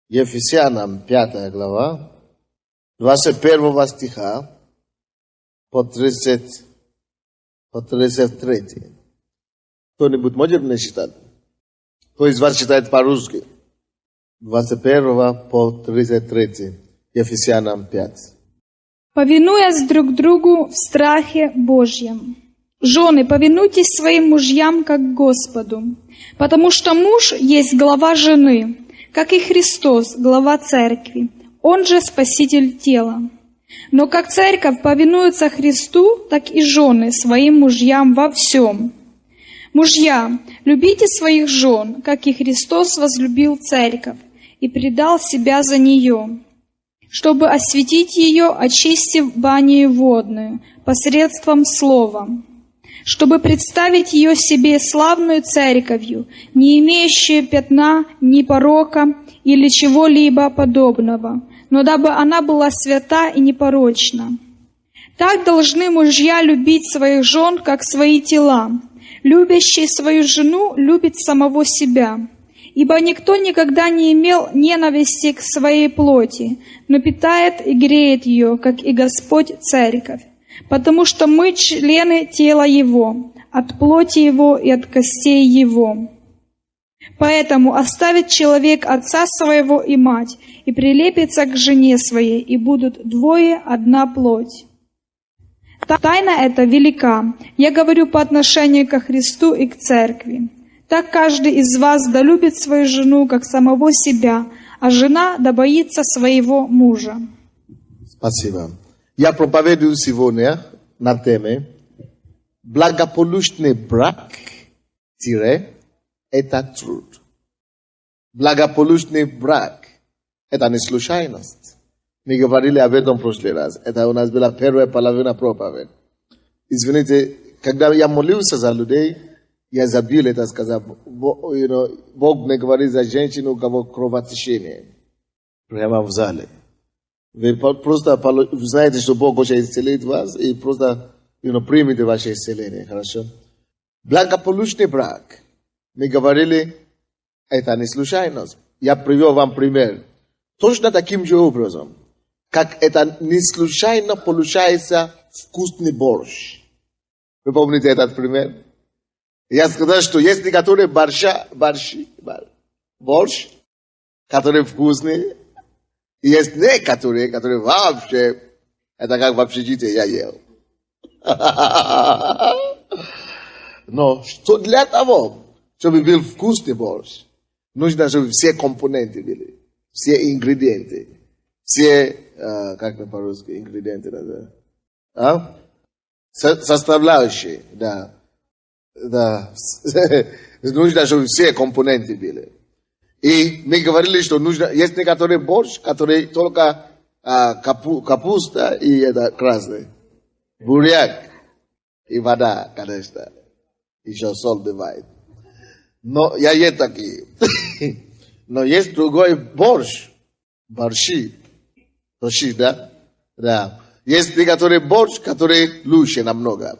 Ефесянам 5 глава, 21 стиха по 33. Кто-нибудь может мне читать? Кто из вас читает по-русски? 21 по 33. Ефесянам 5. Повинуясь друг другу в страхе Божьем. Жены, повинуйтесь своим мужьям, как Господу, потому что муж есть глава жены, как и Христос, глава церкви, он же Спаситель тела. Но как церковь повинуется Христу, так и жены своим мужьям во всем. Мужья, любите своих жен, как и Христос возлюбил церковь и предал себя за нее, чтобы осветить ее, очистив банию водную посредством слова, чтобы представить ее себе славную церковью, не имеющую пятна, ни порока или чего-либо подобного, но дабы она была свята и непорочна. Так должны мужья любить своих жен, как свои тела. Любящий свою жену любит самого себя. Ибо никто никогда не имел ненависти к своей плоти, но питает и греет ее, как и Господь церковь. Потому что мы члены тела Его, от плоти Его и от костей Его. Поэтому оставит человек отца своего и мать, и прилепится к жене своей, и будут двое одна плоть. Тайна эта велика, я говорю по отношению ко Христу и к церкви. Так каждый из вас да любит свою жену, как самого себя, а жена да боится своего мужа. Спасибо. Я проповедую сегодня на теме «Благополучный брак – это труд». Благополучный брак – это не случайность. Мы говорили об этом в прошлый раз. Это у нас была первая половина проповеди. Извините, когда я молился за людей, я забыл это сказать. Бог не говорит за женщину, у кого кровотечение. Прямо в зале. Вы просто знаете, что Бог хочет исцелить вас, и просто примите ваше исцеление, хорошо? Благополучный брак. Мы говорили, это не случайность. Я привел вам пример. Точно таким же образом, как это не случайно получается вкусный борщ. Вы помните этот пример? Я сказал, что есть некоторые борщ, которые вкусные, и есть некоторые, которые вообще, это как в общежитии я ел. Но что для того, чтобы был вкусный борщ, нужно, чтобы все компоненты были, все ингредиенты, все, как это по-русски, ингредиенты, да? Составляющие, да. Нужно, чтобы все компоненты были. И мы говорили, что нужно, есть некоторые борщ, которые только капуста и это красный, буряк и вода, конечно. Еще соль бывает. Но я ем такие. Но есть другой борщ, борщи, да? Да. Есть некоторые борщ, которые лучше намного.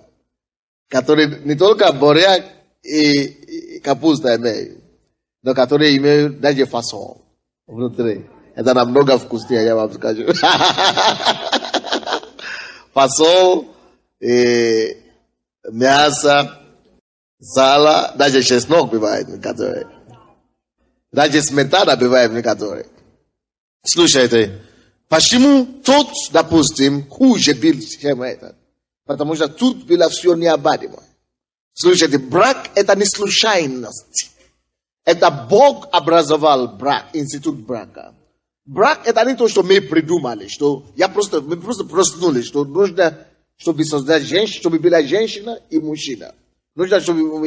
Которые не только буряк и капуста имеют, но которые имеют даже фасоль внутри. Это намного вкуснее, я вам скажу. Фасоль, мясо, сало, даже чеснок бывает некоторые. Даже сметана бывает некоторые. Слушайте, почему тот, допустим, хуже был, чем этот? Потому что тут было все необходимо. Слушайте, брак – это не случайность. Это Бог образовал брак, институт брака. Брак – это не то, что мы придумали, что мы просто проснулись, что нужно, чтобы создать женщину, чтобы была женщина и мужчина. Нужно, чтобы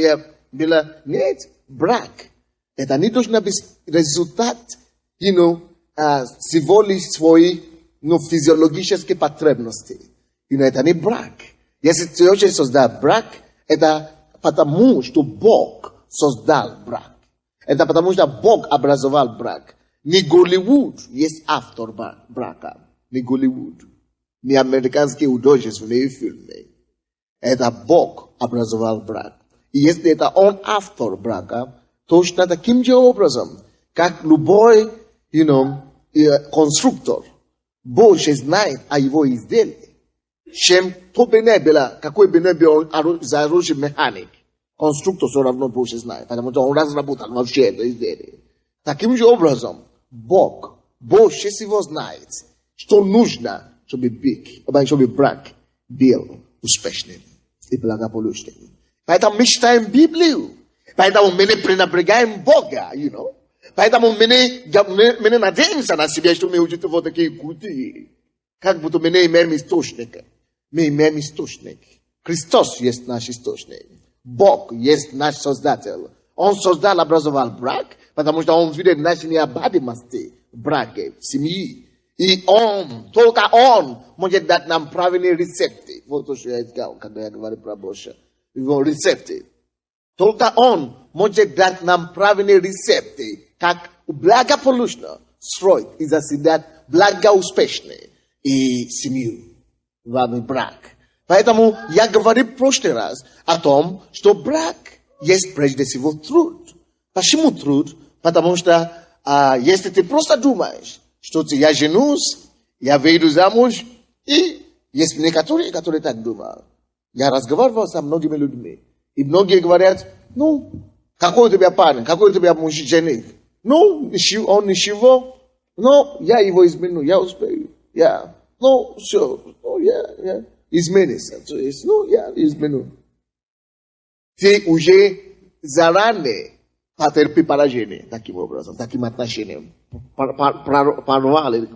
была... Нет, брак – это не должно быть результат, всего лишь своей, физиологической потребности. Это не брак. Если ты хочешь создать брак, это потому, что Бог создал брак. Это потому, что Бог образовал брак. Не Голливуд есть автор брака. Не Голливуд. Не американские художественные фильмы. Это Бог образовал брак. И если это он автор брака, точно таким же образом, как любой конструктор. Бог же знает о его изделии. Чем то бенебела, какой бенебел заружен механик. Конструктор все равно Бог же знает, потому что он разработал вообще это изделие. Таким же образом, Бог всего знает, что нужно, чтобы брак был успешным и благополучным. Поэтому мы читаем Библию. Поэтому мы не пренебрегаем Бога, Поэтому мы не надеемся на себя, что мы уже вот такие крутые. Как будто мы не имеем источника. Мы имеем источник. Христос есть наш источник. Бог есть наш Создатель. Он создал, образовал брак, потому что Он видит наши необходимости в браке, в семье. И только Он может дать нам правильные рецепты. Вот то, что я сказал, когда я говорю про Бога. Его рецепты. Только Он может дать нам правильные рецепты, как благополучно строить и заседать благоуспешные и семью, вами брак. Поэтому я говорил в прошлый раз о том, что брак есть прежде всего труд. Почему труд? Потому что если ты просто думаешь, что я женюсь, я выйду замуж, и есть некоторые, которые так думают. Я разговаривал со многими людьми. И многие говорят, какой у тебя парень, какой у тебя муж, жених? Он ничего, но я его изменю, я успею. Все, я изменится. То есть, я изменю. Ты уже заранее потерпи поражение таким образом, таким отношением. Прорвали,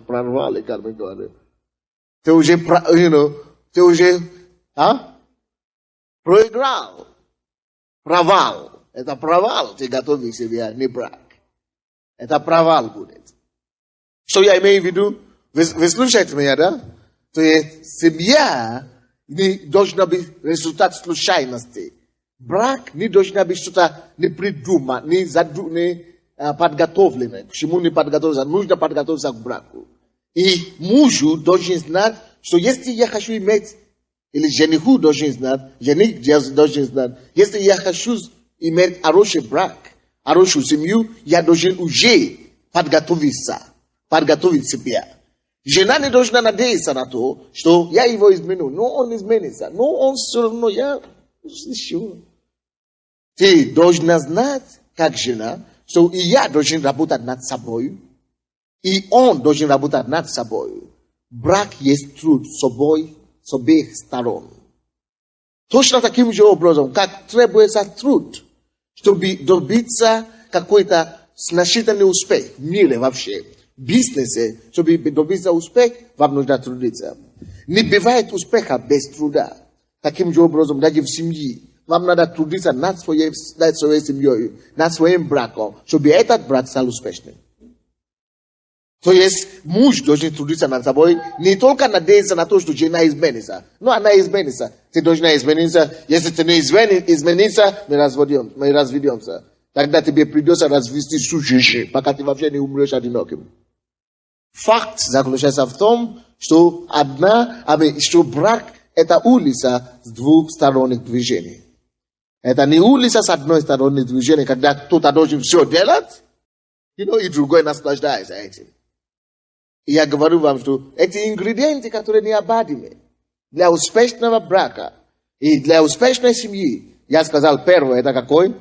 как мы говорим. Ты уже, проиграл. Провал. Это провал. Ты готовишь себе не брак. Это провал будет. Что я имею в виду? Вы слушаете меня, да? То есть семья не должна быть результат случайности. Брак не должна быть что-то не придумано, не подготовленное. Почему не подготовиться? Нужно подготовиться к браку. И мужу должен знать, что если я хочу иметь, или жениху должен знать, жених должен знать, если я хочу иметь хороший брак, хорошую семью, я должен уже подготовить себя. Жена не должна надеяться на то, что я его изменю. Но он изменится. Но он все равно, я слышу. Ты должна знать, как жена, что и я должен работать над собой, и он должен работать над собой. Брак есть труд с обеих сторон. Точно таким же образом, как требуется труд, чтобы добиться какой-то значительный успех в мире вообще. В бизнесе, чтобы добиться успеха, вам нужно трудиться. Не бывает успеха без труда. Таким же образом, даже в семье. Вам надо трудиться над своей семьей, над своим браком, чтобы этот брак стал успешным. То есть, муж должен трудиться над собой, не только надеяться на то, что жена изменится. Но она изменится. Ты должна измениться. Если ты не изменится, мы разведемся. Тогда тебе придется развести всю жизнь, пока ты вообще не умрешь одиноким. Факт заключается в том, что брак – это улица с двухсторонних движений. Это не улица с одной стороны движения, когда кто-то должен все делать, и другой наслаждается этим. И я говорю вам, что эти ингредиенты, которые необходимы для успешного брака и для успешной семьи, я сказал, первое, это какой?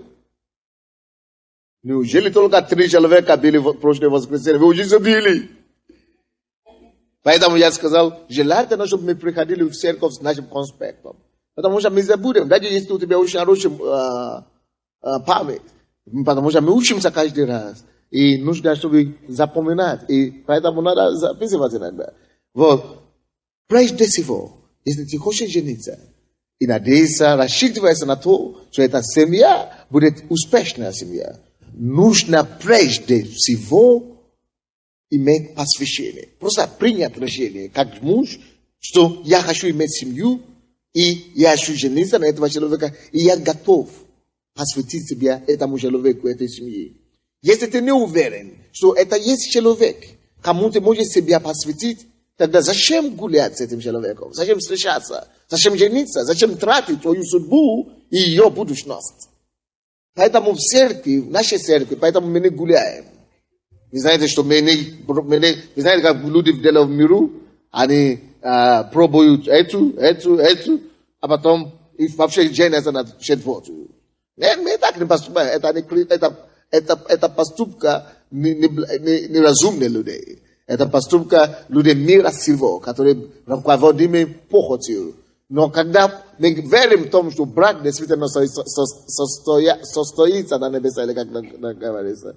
Неужели только 3 человека были в прошлое воскресенье? Вы уже забили. Поэтому я сказал, желательно, чтобы мы приходили в церковь с нашим конспектом. Потому что мы забудем, даже если у тебя очень хорошая память. Потому что мы учимся каждый раз. И нужно, чтобы запоминать. И поэтому надо записывать иногда. Вот. Прежде всего, если ты хочешь жениться, и надеяться, рассчитываться на то, что эта семья будет успешная семья, нужно прежде всего иметь посвящение. Просто принять решение, как муж, что я хочу иметь семью, и я хочу жениться на этого человека, и я готов посвятить себя этому человеку, этой семье. Если ты не уверен, что это есть человек, кому ты можешь себя посвятить, тогда зачем гулять с этим человеком? Зачем встречаться? Зачем жениться? Зачем тратить твою судьбу и ее будущность? Поэтому в церкви, в нашей церкви, поэтому мы не гуляем. Вы знаете, что вы знаете, как люди в миру, они пробуют эту, а потом и вообще женятся на четвертую. Мы так не поступаем. Это поступка неразумных людей. Это поступка людей мира сего, которые руководимы похотью. Но когда мы верим в том, что брак действительно состоится на небесах, или как говорится,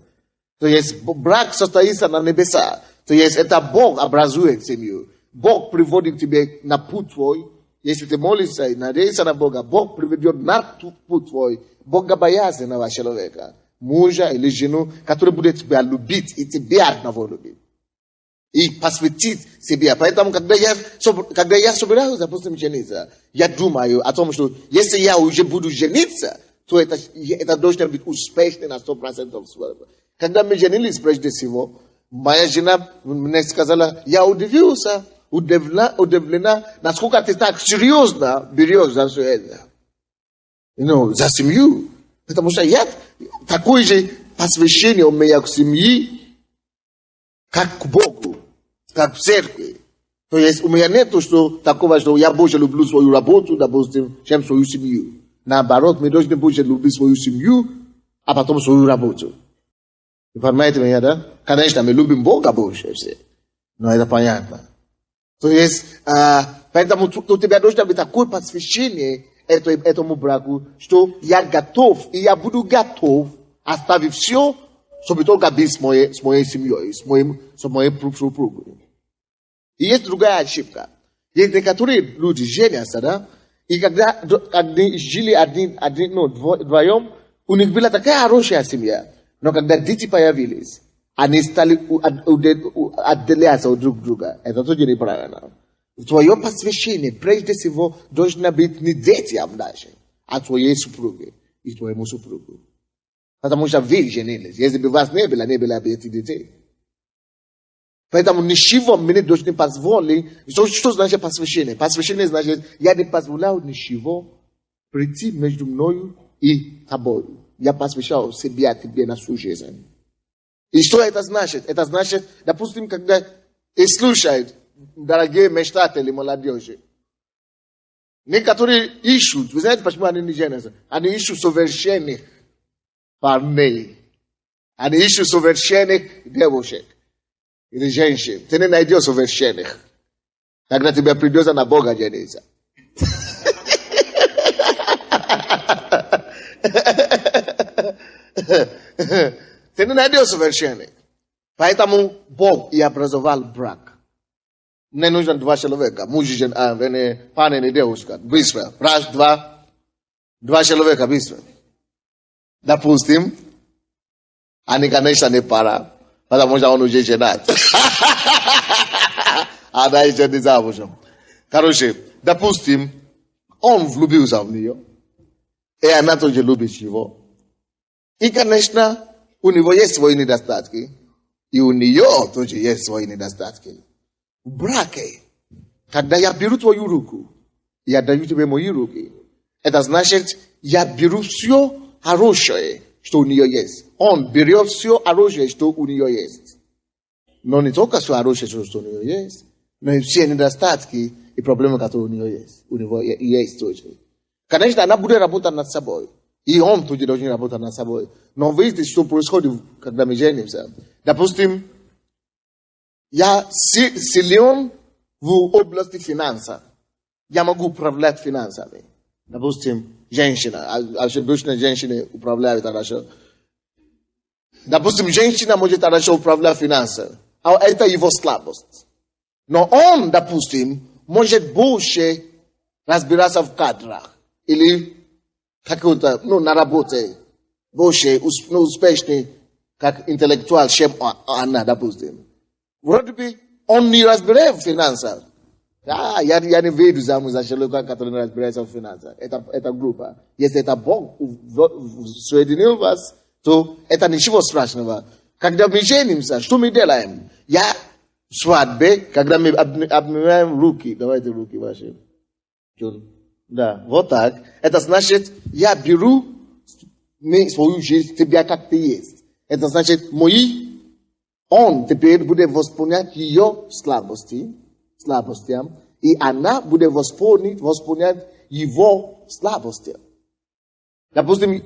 то есть брак состоится на небесах, то есть это Бог образует семью. Бог приводит тебя на путь твой. Если ты молишься и надеешься на Бога, Бог приведет на путь твой богобоязненного человека, мужа или жену, который будет тебя любить и тебя одного любить. И посвятить себе. Поэтому, когда я собираюсь, допустим, жениться, я думаю о том, что если я уже буду жениться, то это должно быть успешно на 100%. Когда мы женились прежде всего, моя жена мне сказала, я удивился, удивлена, насколько ты так серьезно берешь за все это. За семью. Потому что я такое же посвящение у меня к семье, как к Богу, как в церкви. То есть у меня нет такого, что я больше люблю свою работу, допустим, чем свою семью. Наоборот, мы должны больше любить свою семью, а потом свою работу. Вы понимаете меня, да? Конечно, мы любим Бога больше все. Но это понятно. То есть, поэтому у тебя должно быть такое посвящение этому браку, что я готов, и я буду готов оставить все, чтобы только быть с моей семьей, с моим супругом. И есть другая ошибка. Есть некоторые люди женятся, да? И когда они жили вдвоем, у них была такая хорошая семья. Но когда дети появились, они стали отделяться друг от друга. Это тоже неправильно. Твое посвящение, прежде всего, должно быть не детям даже, а твоей супруге и твоему супругу. Потому что вы женились. Если бы вас не было бы этих детей. Поэтому ничего мне не должны позволить. Что значит посвящение? Посвящение значит, я не позволяю ничего прийти между мною и тобой. Я посвящал себя тебе на всю жизнь. И что это значит? Это значит, допустим, когда и слушают, дорогие мечтатели, молодежи. Некоторые ищут, вы знаете, почему они не женятся? Они ищут совершенных парней. Они ищут совершенных девушек. Или женщин. Ты не найдешь совершенных. Когда тебе придется на Бога жениться. Ты не найдешь совершенных. Поэтому Бог и образовал брак. Мне нужно два человека. Муж и парень и девушка. Быстро. Раз, два. Два человека быстро. Допустим, они, конечно, не пара. Потому что он уже женат. Она еще не замужем. Короче, допустим, он влюбился в нее. И она тоже любит его. И, конечно, у него есть свои недостатки. И у нее тоже есть свои недостатки. В браке, когда я беру твою руку, я даю тебе мои руки, это значит, я беру все хорошее, что у нее есть. Он берет все хорошее, что у нее есть. Но не только все хорошее, что у нее есть, но и все недостатки и проблемы, которые у нее есть. У него есть тоже. Конечно, она будет работать над собой. И он тоже должен работать над собой. Но видите, что происходит, когда мы женимся. Допустим, я силен в области финансов. Я могу управлять финансами. Допустим, женщина, обычно женщины управляют хорошо. Допустим, женщина может хорошо управлять финансами. А это его слабость. Но он, допустим, может больше разбираться в кадрах. Или какой-то, на работе. Больше успешный, как интеллектуал, чем она, допустим. Вроде бы он не разбирает в финансах. Я не виду замуж за человека, который не разбирается в финансах. Это группа. Если это Бог соединил вас, то это ничего страшного. Когда мы женимся, что мы делаем? Я в свадьбе, когда мы обнимаем руки, давайте руки ваши. Да, вот так. Это значит, я беру свою жизнь, тебя как ты есть. Это значит, мои On теперь будет восполнять ее слабостям, и она будет восполнять его слабости. Допустим,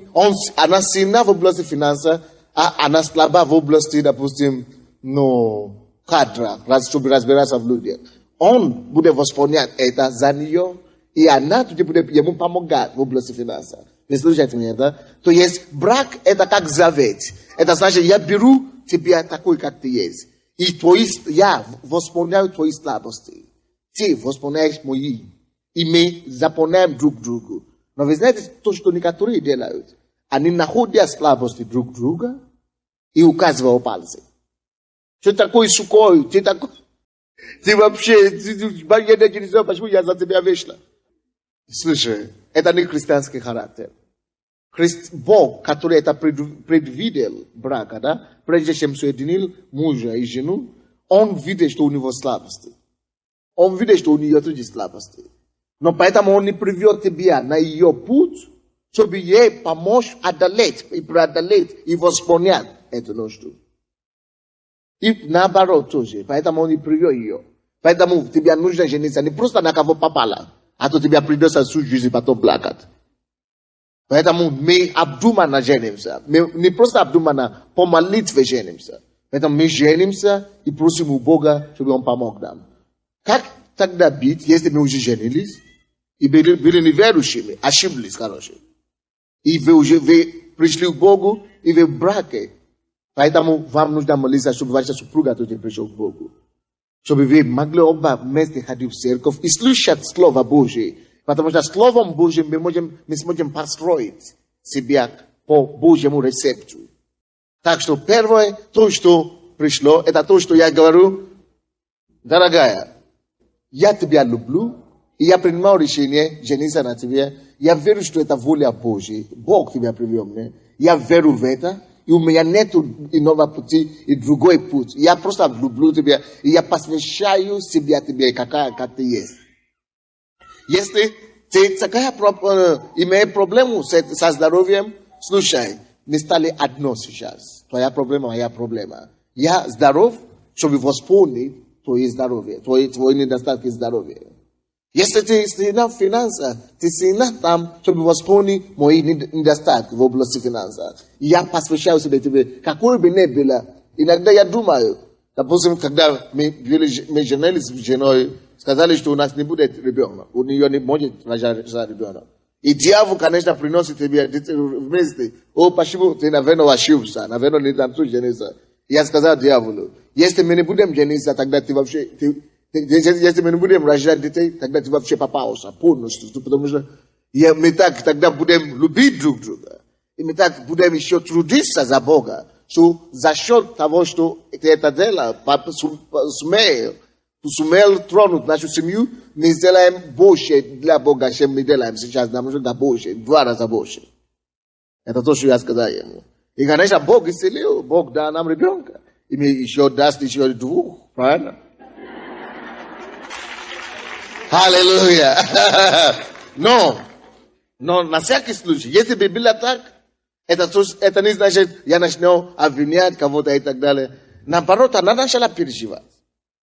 она сильна в области финансов, а она слаба в области, допустим, кадра, чтобы разбираться в людях. Он будет восполнять это за нее, и она будет ему помогать в области финансов. Вы слушаете меня, да? То есть брак это как завет. Это значит, я беру тебя такой, как ты есть. И я восполняю твои слабости. Ты восполняешь мои. И мы заполняем друг другу. Но вы знаете, то, что некоторые делают. Они находят слабости друг друга и указывают пальцы. Что такое сухой? Ты такой... Ты вообще... Я не знаю, почему я за тебя вышла. Слушай, это не христианский характер. Бог, который это предвидел брака, да? Прежде чем соединил мужа и жену, он видит, что у него слабости. Он видит, что у нее тоже слабости. Но поэтому он не приведет тебя на ее путь, чтобы ей помочь одолеть и преодолеть и восполнять эту нужду. И наоборот тоже. Поэтому он не привел ее. Поэтому тебе нужно жениться не просто на кого попало, а то тебе придется всю жизнь потом плакать. Поэтому мы обдуманно женимся. Мы не просто обдуманно, по молитве женимся. Поэтому мы женимся и просим у Бога, чтобы Он помог нам. Как тогда быть, если мы уже женились и были неверующими, ошиблись, короче. И вы пришли к Богу, и вы в браке. Поэтому вам нужно молиться, чтобы ваша супруга тоже пришла к Богу. Чтобы вы могли оба вместе ходить в церковь и слушать Слово Божие. Потому что Словом Божьим мы сможем построить себя по Божьему рецепту. Так что первое, то, что пришло, это то, что я говорю, дорогая, я тебя люблю, и я принимаю решение жениться на тебе. Я верю, что это воля Божья. Бог тебя привел мне. Я верю в это. И у меня нет иного пути и другой путь. Я просто люблю тебя, и я посвящаю себя тебе, как ты есть. Если ты имеешь проблему со здоровьем, слушай, мы стали одно сейчас. Твоя проблема, моя проблема. Я здоров, чтобы восполнить твое здоровье, твои недостатки здоровья. Если ты сильна в финансах, ты сильна там, чтобы восполнить мои недостатки в области финансов. Я посвящаю себя тебе, какой бы ни было. Иногда я думаю, допустим, когда мы женились с женой, сказали, что у нас не будет ребенка, у нее не может рожать ребенка. И дьявол, конечно, приносит тебе вместе. Почему ты, наверное, ошибся, наверное, не танцуешь жениться. Я сказал дьяволу, если мы не будем жениться, тогда ты вообще... Если мы не будем рожать детей, тогда ты вообще попался полностью. Потому что мы так тогда будем любить друг друга. И мы так будем еще трудиться за Бога. Что за счет того, что ты это делал, сумел тронуть нашу семью, мы сделаем больше для Бога, чем мы делаем сейчас. Нам нужно больше, 2 раза больше. Это то, что я сказал ему. И, конечно, Бог исцелил, Бог дал нам ребенка. И мы еще даст еще 2, правильно? Аллилуйя. Но на всякий случай, если бы было так, это не значит, я начну обвинять кого-то и так далее. Наоборот, она начала переживать.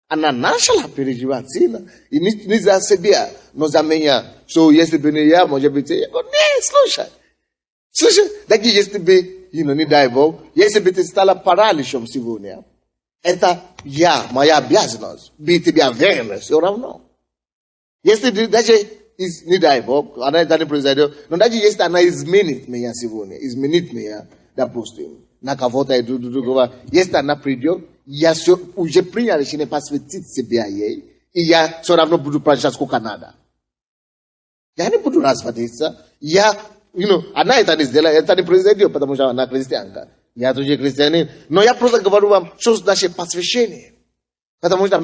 Она начала переживать сильно. И не за себя, но за меня. Что если бы не я, может быть, я говорю, нет, слушай, так если бы, не дай Бог, если бы ты стала параличом сегодня, это моя обязанность, быть тебя верной, все равно. Если даже, не дай Бог, она это не произойдет, но даже если она изменит меня сегодня, допустим, на кого-то и другого, если она придет, я уже принял решение посвятить себя ей, и я все равно буду прощать, сколько надо. Я не буду разводиться. Она это не сделает, это не произойдет, потому что она христианка. Я тоже христианин. Но я просто говорю вам, что значит посвящение. Потому что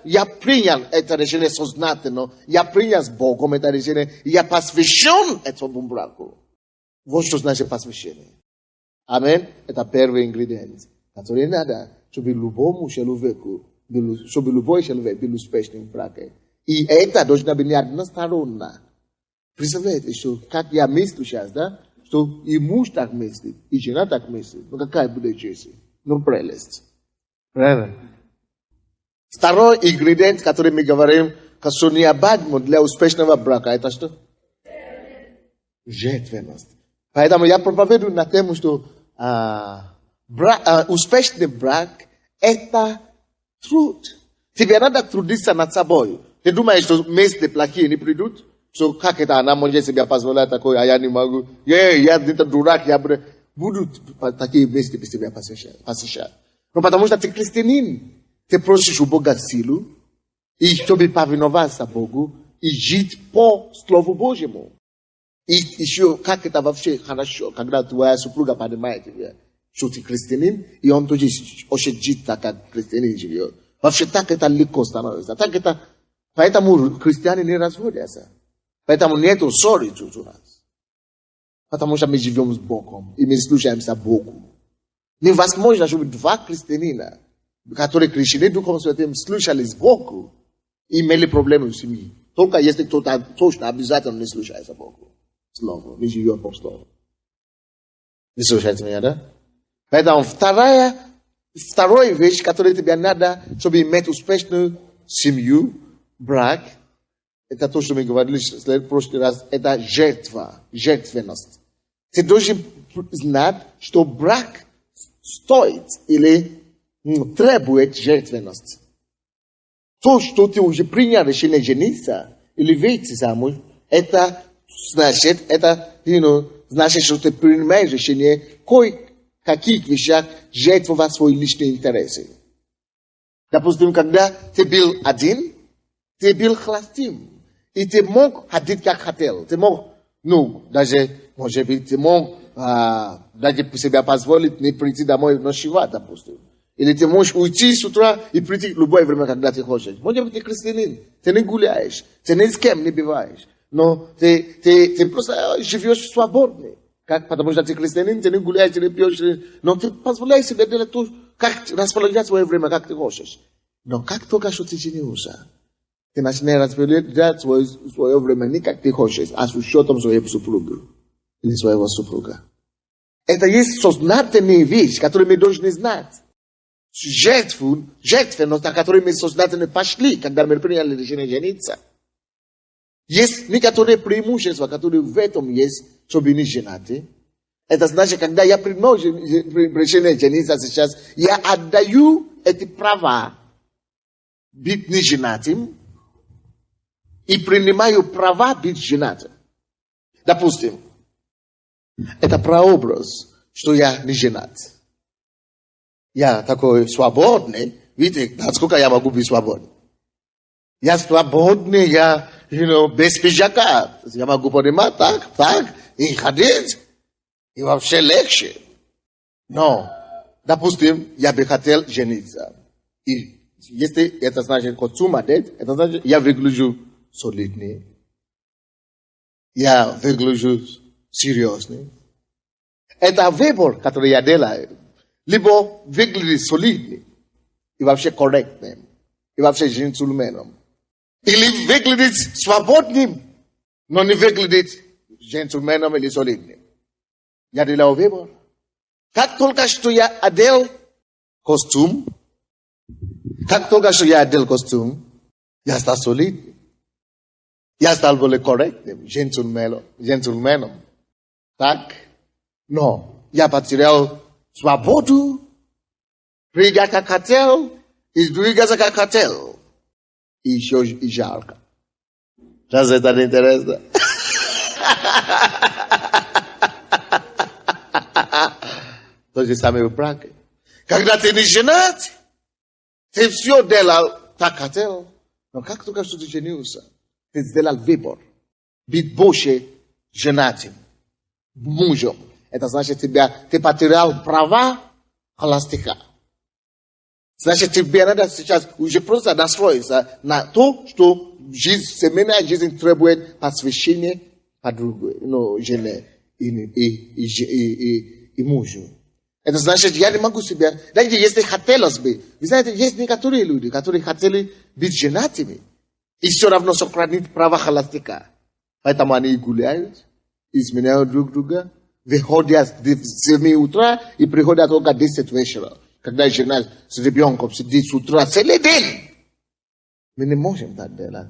я принял это решение сознательно, я принял с Богом это решение, и я посвящен этому браку. Вот что значит посвящение. Аминь. Это первый ингредиент, который надо, чтобы любому человеку, чтобы любой человек был успешным в браке. И это должно быть не односторонне. Представляете, что как я мыслю сейчас, да? Что и муж так мыслит, и жена так мыслит. Ну какая будет жизнь? Ну прелесть. Правильно? Второй ингредиент, который мы говорим, что необходимо для успешного брака, это что? Жертвенность. Поэтому я проповедую на тему, что успешный брак – это труд. Тебе надо трудиться над собой. Ты думаешь, что вместе плохие не придут? Что как это она может себе позволять такое, а я не могу? Я где-то дурак, я буду такие вместе без тебя посещать. Но потому что ты христианин. Ты просишь у Бога силу, и чтобы повиноваться Богу, и жить по Слову Божьему. И еще, как это вообще хорошо, когда твоя супруга понимает тебя, что ты христианин, и он тоже хочет жить так, как христианин живет. Вообще так это легко становится. Так это, поэтому христиане не разводятся. Поэтому нету ссоры у нас. Потому что мы живем с Богом, и мы слушаемся Богу. Невозможно, чтобы два христианина, которые крещены Духом Святым, слушались Богу и имели проблемы в семье. Только если кто-то точно обязательно не слушается Богу. Слово, не живет по Слову. Вы слушаете меня, да? Поэтому вторая вещь, которая тебе надо, чтобы иметь успешную семью, брак, это то, что мы говорили в прошлый раз, это жертвенность. Ты должен знать, что брак стоит или требует жертвенность. То, что ты уже принял решение жениться или выйти замуж, это значит, что ты принимаешь решение каких вещах жертвовать свои личные интересы. Допустим, когда ты был один, ты был холостым, и ты мог ходить как хотел. Ты мог, даже, может быть, ты мог даже себя позволить не прийти домой ночевать, допустим. Или ты можешь уйти с утра и прийти в любое время, когда ты хочешь. Может быть, ты христианин, ты не гуляешь, ты ни с кем не бываешь. Но ты просто живешь свободно. Потому что ты христианин, ты не гуляешь, ты не пьешь. Но ты позволяешь себе делать то, как располагать свое время, как ты хочешь. Но как только что ты женился, ты начинаешь распределять свое время не как ты хочешь, а с учетом своей супруги или своего супруга. Это есть сознательная вещь, которую мы должны знать. Жертвенность, на которой мы сознательно пошли, когда мы приняли решение жениться. Есть некоторые преимущества, которые в этом есть, чтобы не женаты. Это значит, когда я приношу решение жениться сейчас, я отдаю эти права быть не женатым и принимаю права быть женатым. Допустим, это прообраз, что я не женат. Я такой свободный. Видите, насколько я могу быть свободным? Я свободный, я без пиджака. Я могу понимать так, и ходить, и вообще легче. Но, допустим, я бы хотел жениться. И если это значит костюм одет, это значит, я выгляжу солидный. Я выгляжу серьезный. Это выбор, который я делаю. Либо выглядит солидный, и вообще корректным, и вообще джентльменом. Или выглядит свободным, но не выглядит джентльменом или солидным. Я делаю выбор. Как только что я одел костюм, я стал солидным. Я стал более корректным, джентльменом. Так? Но я потерял свободу, прыгать как хотел, и двигаться как хотел. И еще и жарко. Разве это не интересно? То же самое в браке. Когда ты не женат, ты все делал так хотел. Но как только что ты женился, ты сделал выбор. Быть больше женатым, мужем. Это значит, ты потерял права холостяка. Значит, тебе надо сейчас уже просто настроиться на то, что семейная жизнь требует посвящения подруге, жене и мужу. Это значит, я не могу себя, даже если хотелось бы, вы знаете, есть некоторые люди, которые хотели быть женатыми, и все равно сохранить права холостяка. Поэтому они гуляют, изменяют друг друга, выходят в 7 утра и приходят только 10 вечера. когда жена с ребенком сидит с утра целый день. Мы не можем так делать.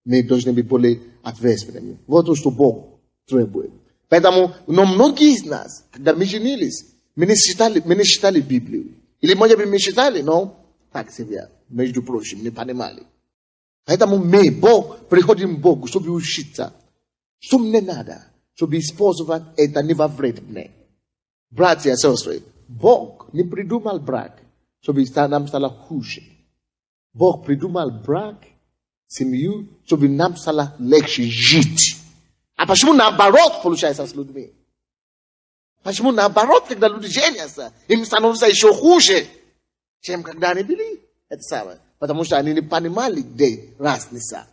Мы должны быть более ответственными. Вот то, что Бог требует. Поэтому, но многие из нас, когда мы женились, мы не читали Библию. Или, может быть, мы читали, но так себе, между прочим, не понимали. Поэтому мы, приходим к Богу, чтобы учиться. Что мне надо, чтобы использовать это не во вред мне. Братья и сестры, Бог не придумал брак, чтобы нам стало хуже. Бог придумал брак, семью, чтобы нам стало легче жить. А почему наоборот получается с людьми? Почему наоборот, когда люди женятся, им становится еще хуже, чем когда они были? Это самое. Потому что они не понимали, где разница.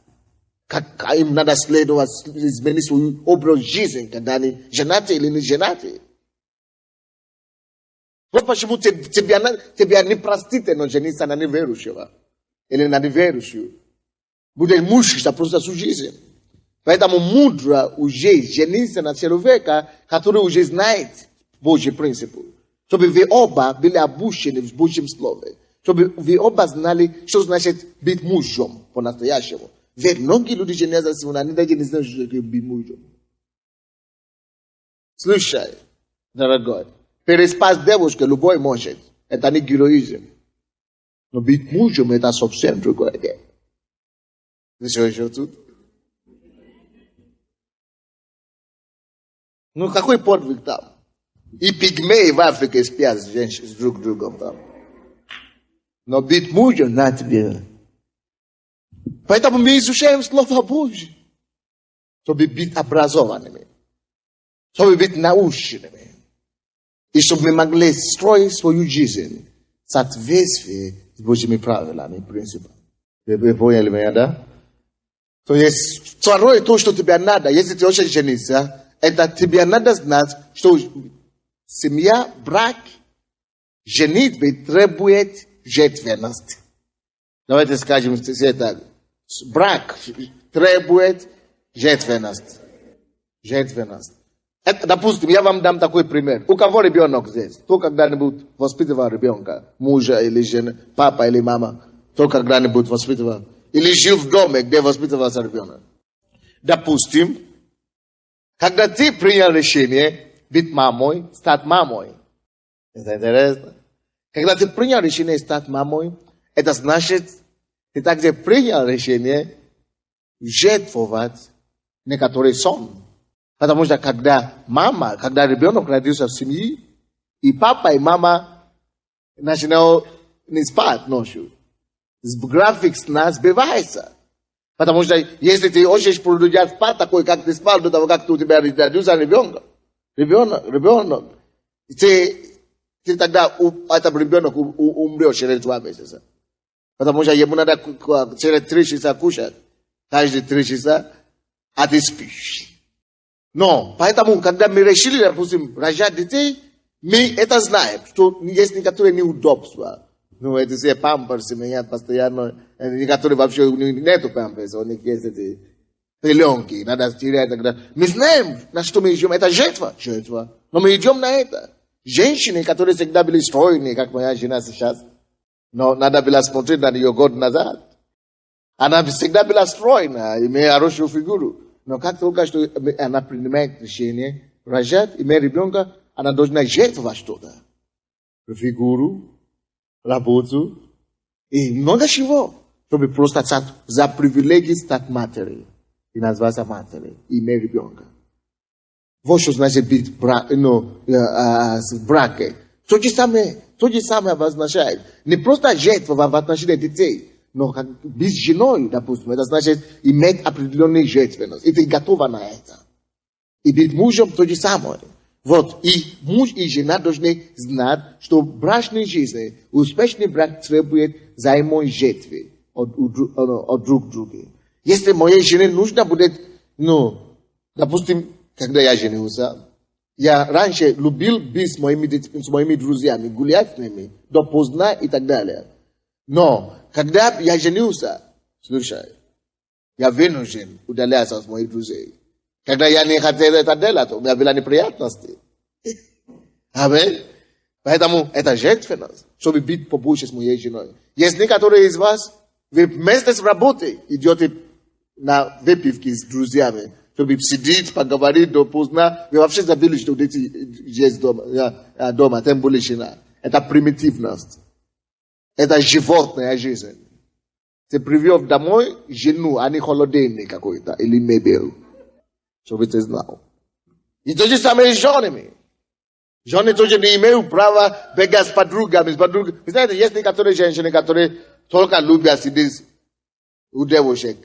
Как им надо следовать, изменить свой образ жизни, когда они женаты или не женаты. Вот почему тебя не простительно жениться на неверующего. Или на неверующую. Будет мучиться просто всю жизнь. Поэтому мудро уже жениться на человека, который уже знает Божий принцип. Чтобы вы оба были обучены в Божьем Слове. Чтобы вы оба знали, что значит быть мужем по-настоящему. Ведь многие люди женятся сегодня, они даже не знают, что такое быть мужем. Слушай, дорогой, переспать девушку любой может. Это не героизм. Но быть мужем это совсем другое дело. Ты что еще тут? Ну какой подвиг там? И пигмеи в Африке спят с друг другом там. Но быть мужем на тебе. Поэтому мы изучаем Слово Божье. Чтобы быть образованными. Чтобы быть наученными. И чтобы мы могли строить свою жизнь в соответствии с Божьими правилами и принципами. Вы поняли меня, да? То есть второе, то, что тебе надо, если ты хочешь жениться, это тебе надо знать, что семья, брак, женитьба требует жертвенности. Давайте скажем все так. Брак требует жертвенности. Жертвенность. Допустим, я вам дам такой пример. У кого ребенок здесь? Кто когда-нибудь воспитывал ребенка? Мужа или жены, папа или мама? Кто когда-нибудь воспитывал? Или жил в доме, где воспитывался ребенок? Допустим, когда ты принял решение быть мамой, стать мамой. Это интересно. Когда ты принял решение стать мамой, это значит, ты также принял решение жертвовать некоторый сон. Потому что когда ребенок родился в семье, и папа, и мама начинают не спать ночью, график сна сбивается. Потому что если ты хочешь продолжать спать такой, как ты спал до того, как у тебя родился ребенок, ты тогда этот ребенок умрет через 2 месяца. Потому что ему надо через 3 часа кушать. Каждые 3 часа, а ты спишь. Но, поэтому, когда мы решили, допустим, рожать детей, мы это знаем, что есть некоторые неудобства. Ну, это все памперсы менять постоянно. Некоторые вообще нету памперса, у них есть эти пеленки, надо стирать тогда. Мы знаем, на что мы идем. Это жертва. Но мы идем на это. Женщины, которые всегда были стройные, как моя жена сейчас, но надо было смотреть на нее год назад. Она всегда была стройная, имея хорошую фигуру. Но как только что она принимает решение рожать, иметь ребенка, она должна жертвовать что-то. Фигуру, работу и много чего. Чтобы просто за привилегии стать матерью. И назваться матерью. И иметь ребенка. Вот что значит быть в браке. То же самое означает. Не просто жертва в отношении детей. Но как быть женой, допустим, это значит иметь определенную жертвенность. И ты готова на это. И быть мужем то же самое. Вот, и муж и жена должны знать, что в брачной жизни успешный брак требует взаимной жертвы от друг друга. Если моей жене нужно будет, допустим, когда я женился, я раньше любил быть с моими друзьями, гулять с ними, до поздна и так далее. Но, когда я женился, слушай, я вынужден удаляться от моих друзей. Когда я не хотел это делать, у меня были неприятности. Аминь. Поэтому это жертвенность, чтобы быть побольше с моей женой. Есть некоторые из вас, вы вместе с работой идете на выпивки с друзьями, чтобы сидеть, поговорить допоздна. Вы вообще забыли, что дети есть дома, тем более жена. Это примитивность. Это животная жизнь. Ты привел домой жену, а не холодильник какой-то, или мебель. Чтобы ты знал. И то же самое с женами. Жены тоже не имеют права бегать с подругами. Вы знаете, есть некоторые женщины, которые только любят сидеть у девушек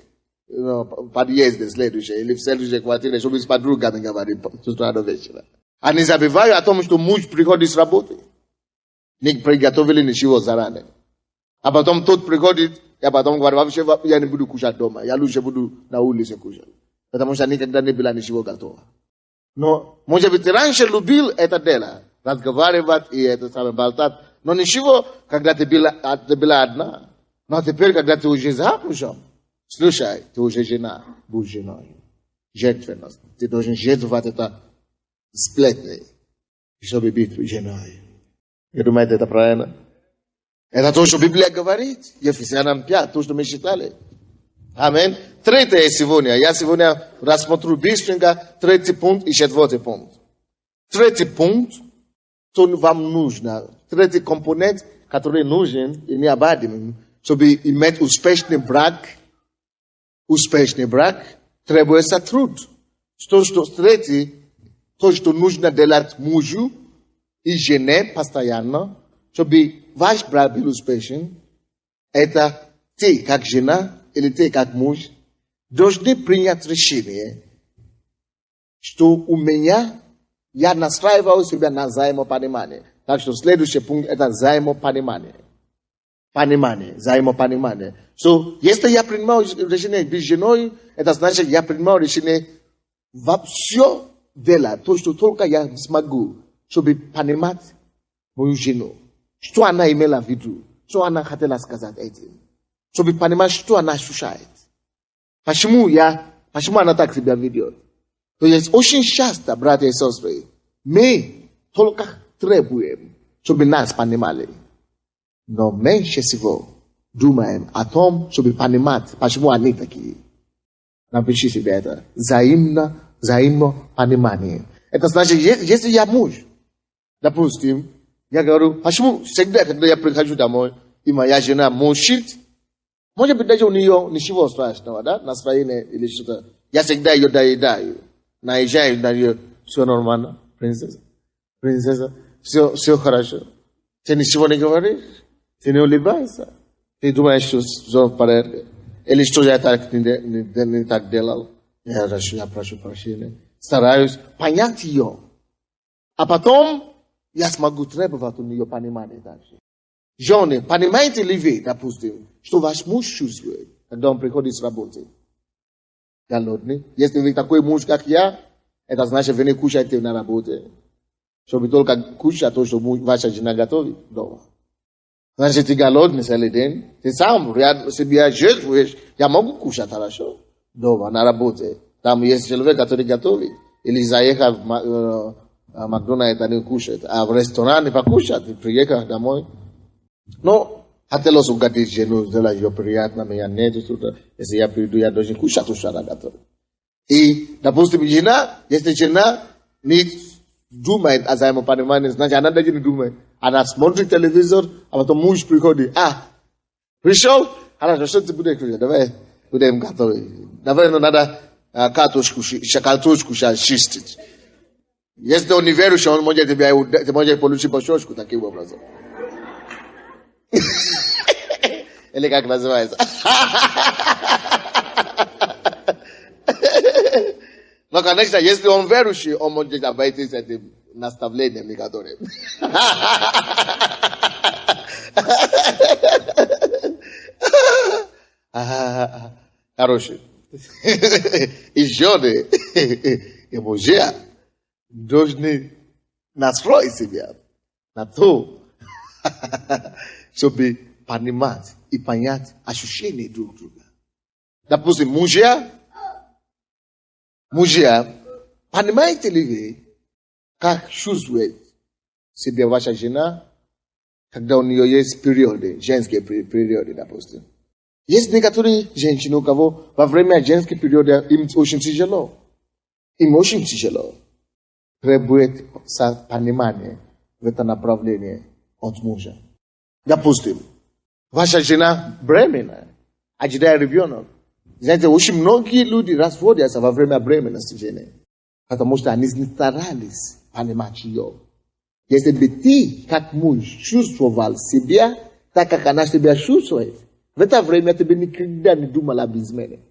в подъезде следующей, или в следующей квартире, чтобы с подругами говорить с утра до вечера. Они забывают о том, что муж приходит с работы. Не приготовили ничего заранее. А потом тот приходит, а потом говорит, вообще я не буду кушать дома, я лучше буду на улице кушать. Потому что никогда не было ничего готово. Но, может быть, раньше любил это дело, разговаривать и это самое болтать. Но ничего, когда ты была одна. Но теперь, когда ты уже замужем, слушай, ты уже жена, будь женой. Жертвенность. Ты должен жертвовать это сплетни, чтобы быть женой. Вы думаете, это правильно? Это то, что Библия говорит. Ефесянам 5, то, что мы читали. Аминь. Третье сегодня. Я сегодня рассмотрю быстренько третий пункт и четвертый пункт. Третий пункт, что вам нужно. Третий компонент, который нужен и необходим, чтобы иметь успешный брак, требуется труд. Третий, то, что нужно делать мужу и жене постоянно, чтобы ваш брак был успешен, это ты, как жена, или ты, как муж, должны принять решение, что у меня, я настраиваю себя на взаимопонимание. Так что следующий пункт – это взаимопонимание. Взаимопонимание. Если я принимаю решение быть женой, это значит, я принимаю решение во все делать, то, что только я смогу, чтобы понимать мою жену. Что она имела в виду, что она хотела сказать этим. Чтобы понимать, что она ощущает. Почему она так себя ведет. То есть очень часто, братья и сестры, мы только требуем, чтобы нас понимали. Но меньше всего думаем о том, чтобы понимать, почему они такие. Напиши себе это. Взаимопонимание. Это значит, если я муж, допустим, я говорю, почему всегда, когда я прихожу домой, и моя жена молчит, может быть, даже у нее ничего страшного, да? Настроение или что-то. Я всегда ее доедаю. Наезжаю на нее. Все нормально, принцесса. Все хорошо. Ты ничего не говоришь. Ты не улыбаешься. Ты думаешь, что все в порядке. Или что я так не так делал. Я прошу прощения. Стараюсь понять ее. А потом я смогу требовать у нее понимания дальше. Жены, понимаете ли вы, допустим, что ваш муж чувствует, когда он приходит с работы? Голодный. Если вы такой муж, как я, это значит, вы не кушаете на работе. Чтобы только кушать то, что ваша жена готовит дома. Значит, ты голодный целый день. Ты сам себя жертвуешь. Я могу кушать хорошо дома, на работе. Там есть человек, который готовит. Или заехал в Макдональдс, они кушают. А в ресторане покушать, приехал домой. Но хотелось угодить жену, сделать ее приятно, меня нет, если я приду, я должен кушать, что она готовит. И, допустим, если жена не думает о взаимопонимании, значит, она даже не думает. Она смотрит телевизор, а потом муж приходит. Пришел? Хорошо, что ты будешь кушать? Давай будем готовить. Наверное, надо картошку сейчас чистить. Если он не верующий, он может получить башочку таким образом. Или как называется? Но, конечно, если он верующий, он может обойти с этим наставлением некоторым. Хороший. И жены, и мужья должны настроить себя на то, чтобы понимать и понять ощущения друг друга. Допустим, мужья, понимаете ли вы, как чувствует себе ваша жена, когда у нее есть периоды, женские периоды, допустим. Есть некоторые женщины, у кого во время женских периодов им очень тяжело. Им очень тяжело. Требует понимания в это направление от мужа. Допустим, ваша жена беременна, ожидая ребенок. Знаете, очень многие люди разводятся во время беременности жены, потому что они не старались понимать ее. Если бы ты, как муж, чувствовал себя так, как она себя чувствует, в это время ты бы никогда не думал об измене.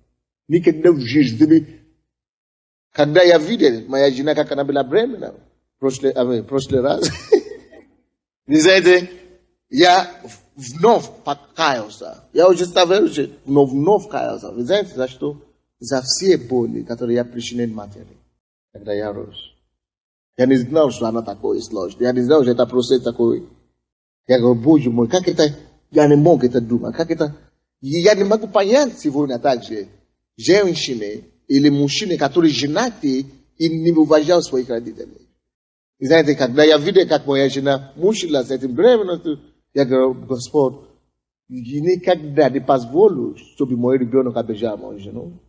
Никогда в жизни. Когда я видел моя жена, как она была беременна, прошлый раз, вы знаете, я вновь покаялся. Я уже стал верующим, но вновь каялся. Вы знаете, за что? За все боли, которые я причинил матери, когда я рос. Я не знал, что она такой сложная. Я не знал, что это процесс такой. Я говорю, Боже мой, как это... Я не мог это думать. Как это... Я не могу понять сегодня также женщины или мужчины, которые женаты и не уважают своих родителей. И знаете, когда я видел, как моя жена мучила с этим беременностью, я говорю, Господь, я никогда не позволю, чтобы мой ребенок обижал мою жену.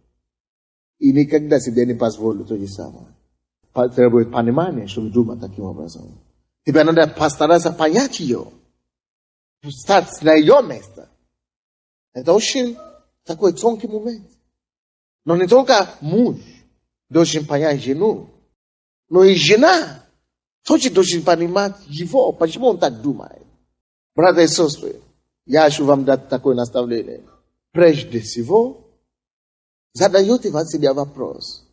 И никогда себе не позволю то же самое. Требует понимания, чтобы думать таким образом. Тебе надо постараться понять ее. Стать на ее место. Это очень такой тонкий момент. Но не только муж должен понять жену, но и жена тоже должен понимать его, почему он так думает. Братья и сестры, я хочу вам дать такое наставление. Прежде всего, задаете вам себе вопрос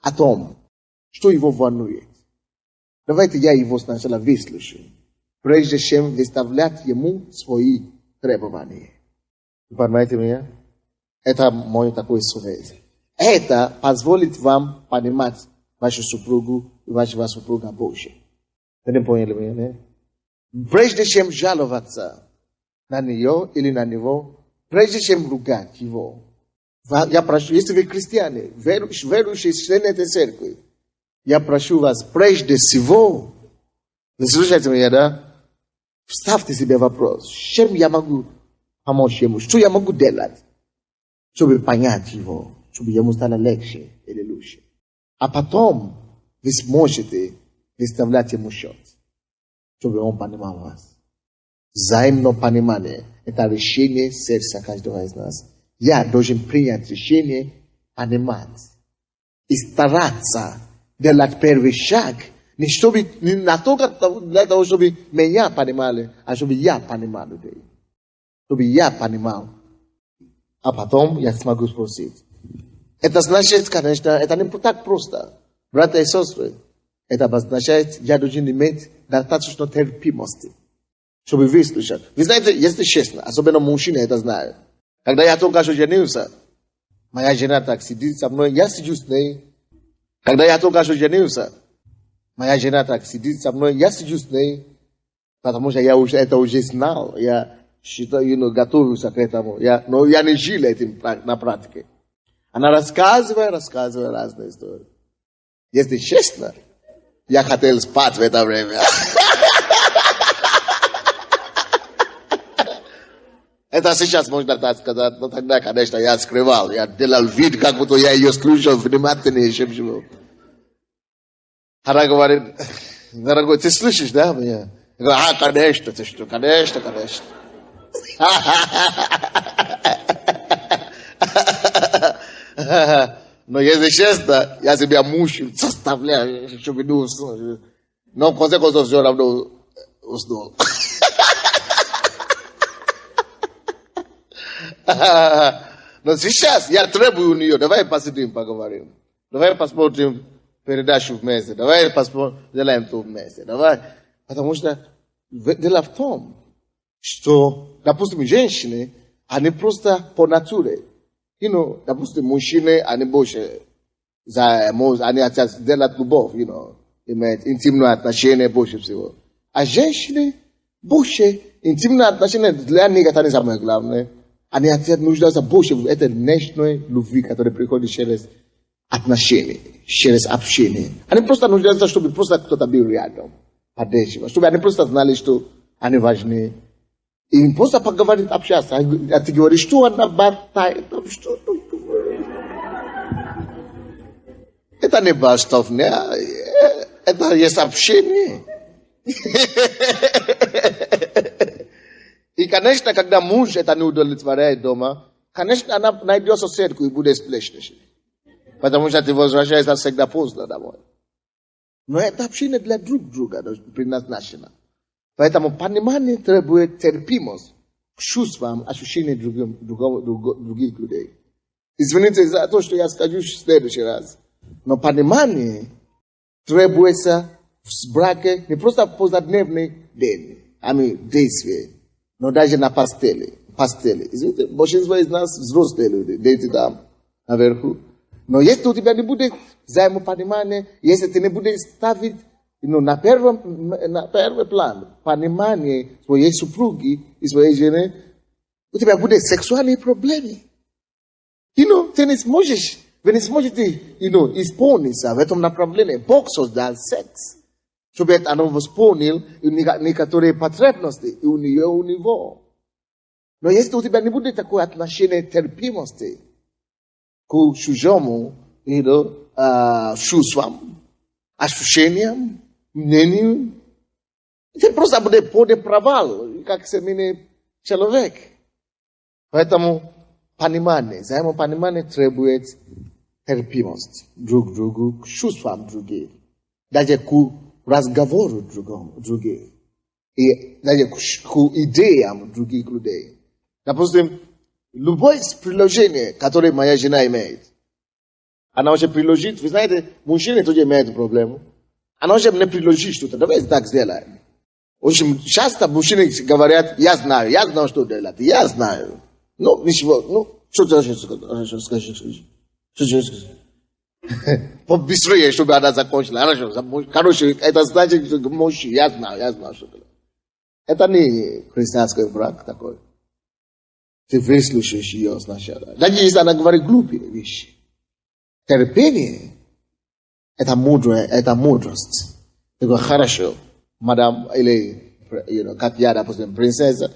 о том, что его волнует. Давайте я его сначала выслушаю, прежде чем выставлять ему свои требования. Понимаете меня? Это мой такой совет. Это позволит вам понимать вашу супругу и вашего супруга больше. Вы не поняли меня? Прежде чем жаловаться на нее или на него, прежде чем ругать его, я прошу, если вы христиане, верующие члены этой церкви, я прошу вас, прежде всего, вы слушаете меня, да? Вставьте себе вопрос, чем я могу помочь ему, что я могу делать, чтобы понять его, чтобы ему стало легче или лучше. А потом вы сможете выставлять ему счет, чтобы он понимал вас. Взаимное понимание – это решение сердца каждого из нас. Я должен принять решение, понимать и стараться делать первый шаг, не только для того, чтобы меня понимали, а чтобы я понимал людей. Чтобы я понимал. А потом я смогу спросить. Это значит, конечно, это не так просто. Братья и сестры, это означает, я должен иметь достаточно терпимости, чтобы выслушать. Вы знаете, если честно, особенно мужчины это знают. Когда я только что женился, моя жена так сидит со мной, я сижу с ней. Когда я только что женился, моя жена так сидит со мной, я сижу с ней, потому что я это уже знал, я считаю, готовился к этому, но я не жил этим на практике. Она рассказывает разные истории. Если честно, я хотел спать в это время. Это сейчас можно так сказать, но тогда, конечно, я скрывал. Я делал вид, как будто я ее слушал внимательнее, чем живу. Она говорит, дорогой, ты слышишь, да, меня? Я говорю, конечно, ты что, конечно. Но если честно, я себя мучил, заставляю, чтобы не уснул. Но в конце концов все равно уснул. Но сейчас я требую у нее, давай посидим, поговорим. Давай посмотрим передачу вместе. Давай сделаем то вместе. Давай. Потому что дело в том, что, допустим, женщины, они просто по натуре. Допустим, мужчины, они больше, они хотят делать любовь, иметь интимное отношение больше всего. А женщины больше интимное отношение для них это не самое главное. Они хотят нуждаться больше в этой нежной любви, которая приходит через отношения, через общение. Они просто нуждаются, чтобы просто кто-то был рядом. поддерживать. Чтобы они просто знали, что они важны. И им просто поговорить, общаться. А ты говоришь, что она болтает, там что-то говорит. Это не болтовня, это есть общение. И, конечно, когда муж это не удовлетворяет дома, конечно, она найдет соседку и будет сплетничать. Потому что ты возвращаешься всегда поздно домой. Но это общение для друг друга предназначено. Поэтому понимание требует терпимость к чувствам, ощущениям других людей. Извините за то, что я скажу в следующий раз. Но понимание требуется в браке не просто в повседневный день, действия, но даже на постели. Извините, большинство из нас взрослые люди, дети там наверху. Но если у тебя не будет взаимопонимания, если ты не будешь ставить на первый план понимание своей супруги и своей жены, у тебя будут сексуальные проблемы. Ты не сможешь, вы не сможете, исполниться в этом направлении. Бог создал секс, чтобы оно восполнил некоторые потребности и у него. Но если у тебя не будет такое отношение терпимости к чужому, чувствам, ощущениям, мнению, ты просто будет полный провал, как семейный человек. Поэтому взаимопонимание требует терпимость друг другу, к чувствам других, даже к разговору других, и даже к идеям других людей. Допустим, любое приложение, которое моя жена имеет, она уже приложит, вы знаете, мужчины тоже имеют проблему. Она уже не приложит что-то, давай так сделаем. Очень часто мужчины говорят, я знаю, что делать, я знаю. Ну, ничего, что ты скажешь? Побыстрее, чтобы она закончила. Короче, это значит, что мужчина, я знаю, что делать. Это не христианский брак такой. Ты выслушаешь ее сначала. Даже если она говорит глупые вещи. Терпение – это мудрость. Ты говоришь, хорошо, мадам, или, как я, допустим, принцесса,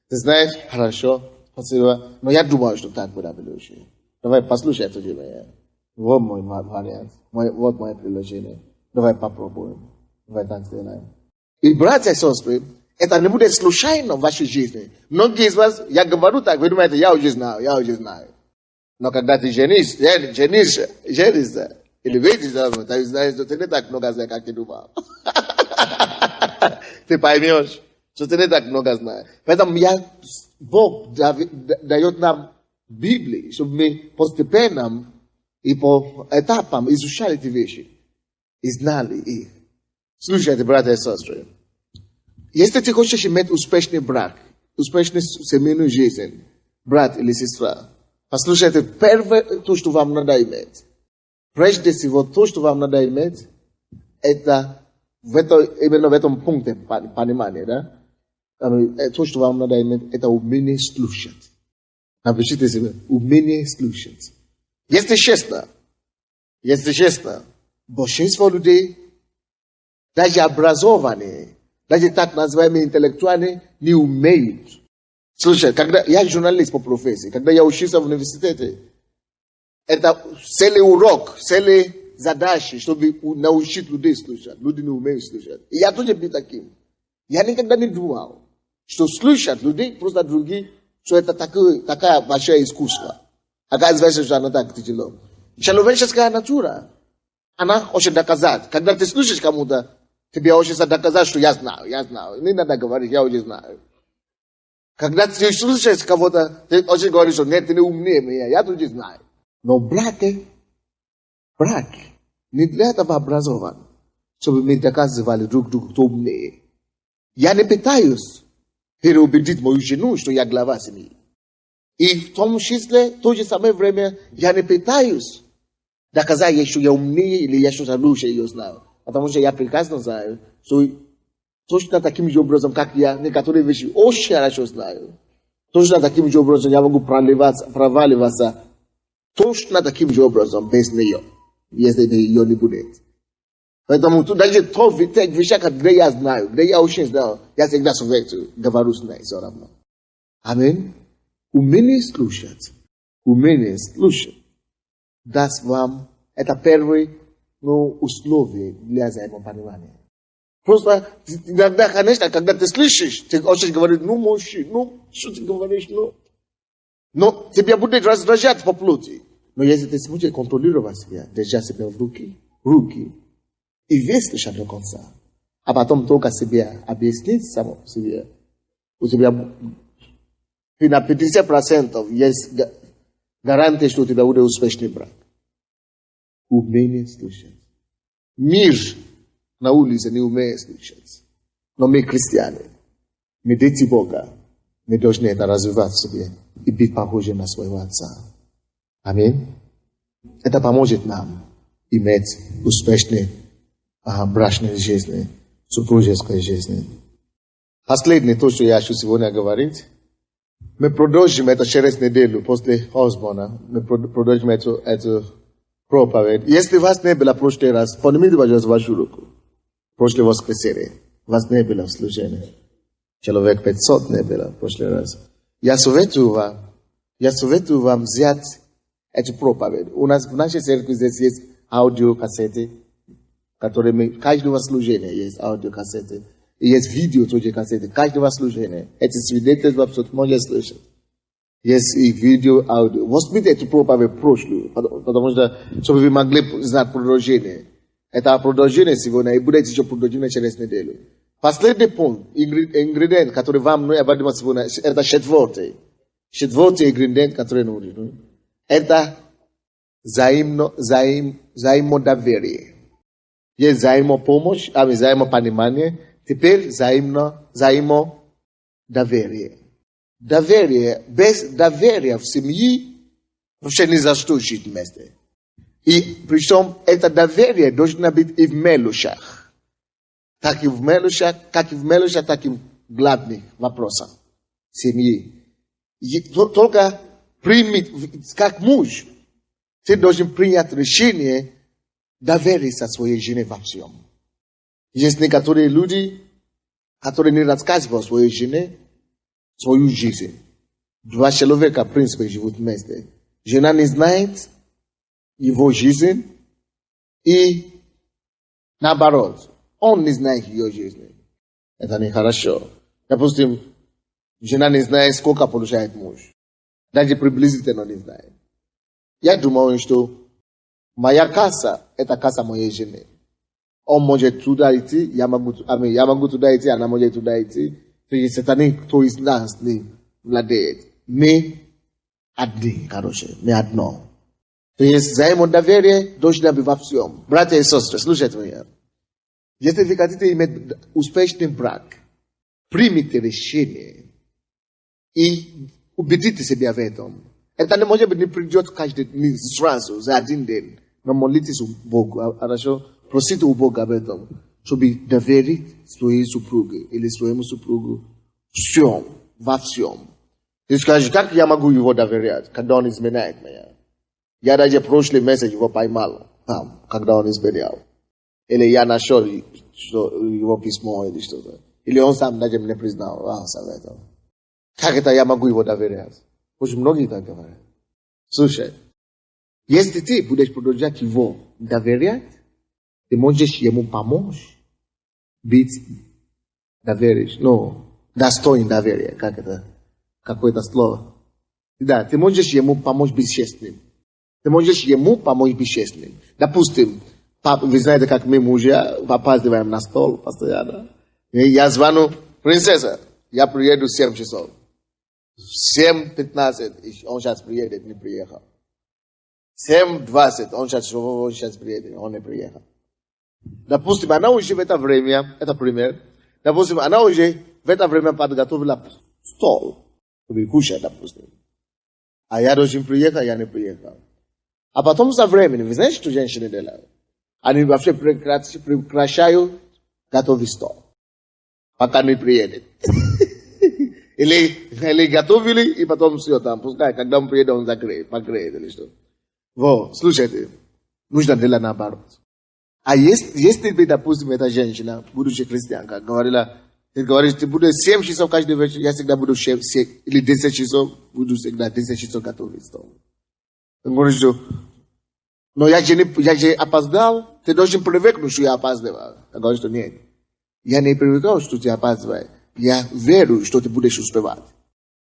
ты знаешь, хорошо, спасибо, но я думаю, что так будет лучше. Давай послушай это меня. Вот мой вариант, вот мое предложение. Давай попробуем. Давай так сделаем. И, братья и сестры, это не будет случайно в вашей жизни. Многие из вас, я говорю так, вы думаете, я уже знаю. Но когда ты женишься, или выйдешь замуж, ты знаешь, что ты не так много знаешь, как ты думал. Ты поймешь, что ты не так много знаешь. Поэтому Бог дает нам Библию, чтобы мы постепенно и по этапам изучали эти вещи и знали их. Слушайте, братья и сестры. Если ты хочешь иметь успешный брак, успешную семейную жизнь, брат или сестра, послушайте, первое, то, что вам надо иметь, прежде всего, то, что вам надо иметь, это именно в этом пункте понимания, да? То, что вам надо иметь, это умение слушать. Напишите себе, умение слушать. Если честно, большинство людей, даже образованные, даже так называемые интеллектуальные, не умеют. Слушай, когда я журналист по профессии, когда я учился в университете, это целый урок, целые задачи, чтобы научить людей слушать. Люди не умеют слушать. И я тоже был таким. Я никогда не думал, что слушать людей, просто другие, что это такая большое искусство. Оказывается, что она так тяжело. Человеческая натура, она хочет доказать. Когда ты слушаешь кому-то, тебе хочется доказать, что я знаю. Не надо говорить, я уже знаю. Когда ты слушаешь кого-то, ты очень говоришь, что нет, ты не умнее меня, я тоже знаю. Но брак не для этого образован, чтобы мы доказывали друг другу, кто умнее. Я не пытаюсь переубедить мою жену, что я глава семьи. И в том числе, в то же самое время, я не пытаюсь доказать ей, что я умнее или я что-то лучше ее знаю. Потому что я прекрасно знаю, что точно таким же образом, как я, некоторые вещи очень хорошо знаю. Точно таким же образом я могу проваливаться. Точно таким же образом без нее, если ее не будет. Поэтому тут даже то вещи, где я знаю, где я очень знаю, я всегда советую, говорю с ней все равно. Аминь. Умение слушать. Умение слушать даст вам, это первое условие для взаимопонимания. Просто иногда, конечно, когда ты слышишь, ты очень говоришь, мужчина, что ты говоришь, но тебя будет раздражать по плоти. Но если ты сможешь контролировать себя, держать себя в руки, и выслушать до конца, а потом только себе объяснить само себе, у тебя на 50% есть гарантия, что у тебя будет успешный брак. Умение слушать. Мир на улице не умеет слушать. Но мы христиане, мы дети Бога, мы должны это развивать в себе и быть похожи на своего Отца. Аминь. Это поможет нам иметь успешные брачной жизни, супружеской жизни. Последнее, то, что я хочу сегодня говорить, мы продолжим это через неделю после Осборна. Мы продолжим эту проповедь. Если вас не было в прошлый раз, поднимите, пожалуйста, вашу руку. В прошлое воскресенье вас не было в служении. Человек 500 не было в прошлый раз. Я советую вам взять эту проповедь. У нас в нашей церкви здесь есть аудиокассеты, которые каждого служения есть аудиокассеты. И есть видео тоже кассеты, каждого служения. Эти свидетельства можно слышать. Есть и видео, аудио. Возьмите эту проповедь прошлую, потому что, чтобы вы могли знать продолжение. Это продолжение сегодня, и будет еще продолжение через неделю. Последний пункт, ингредиент, который вам необходимо сегодня, это четвертый. Четвертый ингредиент, который нужен. Это взаимодоверие. Есть взаимопомощь, взаимопонимание. Теперь взаимодоверие. Доверие, без доверия в семье вообще ни за что жить вместе. И причем это доверие должно быть и в мелочах. Так и в мелочах, так и в главных вопросах семьи. Только примите, как муж, ты должен принять решение довериться своей жене во всем. Есть некоторые люди, которые не рассказывают своей жене свою жизнь. Два человека, в принципе, живут вместе. Жена не знает его жизнь, и наоборот, он не знает ее жизнь. Это нехорошо. Допустим, жена не знает, сколько получает муж. Даже приблизительно не знает. Я думаю, что моя casa – это casa моей жены. Он может туда идти, я могу туда идти, она может туда идти. То есть это никто из нас не владеет. Мы одни, короче, мы одно. То есть взаимодоверие должно быть во всем. Братья и сестры, слушайте меня. Если вы хотите иметь успешный брак, примите решение и убедите себя в этом. Это не может быть, не придет каждый день сразу, за один день. Но молитесь у Бога, хорошо? Просите у Бога об этом, чтобы доверить своей супруге или своему супругу всем, во всем. Ты скажешь, как я могу его доверять, когда он изменяет меня? Я даже прошлый месяц его поймал, когда он изменял. Или я нашел его письмо или что-то. Или он сам даже мне признал советом. Как это я могу его доверять? Очень многие так говорят. Слушай, если ты будешь продолжать его доверять, ты можешь ему помочь быть достоин доверия. Как это? Какое-то слово. Да, ты можешь ему помочь быть честным. Ты можешь ему помочь быть честным. Допустим, вы знаете, как мы, мужья, опаздываем на стол постоянно. И я звоню, принцесса, я приеду в 7 часов. В 7:15 он сейчас приедет, не приехал. 7:20 он сейчас приедет, он не приехал. Допустим, она уже в это время, это пример, допустим, она уже в это время подготовила стол, чтобы кушать, допустим. А я должен приехать, я не приехал. А потом со временем, вы знаете, что женщины делают? Они вообще прекращают готовить стол, пока не приедет. Или готовили, и потом все там, пускай, когда он приедет, он покроет или что. Вот, слушайте, нужно делать наоборот. А если бы, допустим, эта женщина, будучи христианка, говорила, ты говоришь, ты будешь 7 часов каждый вечер, я всегда буду 7 или 10 часов, буду всегда 10 часов готовить стол. Ты говоришь, что, но я же опоздал, ты должен привыкнуть, что я опаздывал. Я говорю, что нет. Я не привыкал, что ты опаздываешь. Я верю, что ты будешь успевать.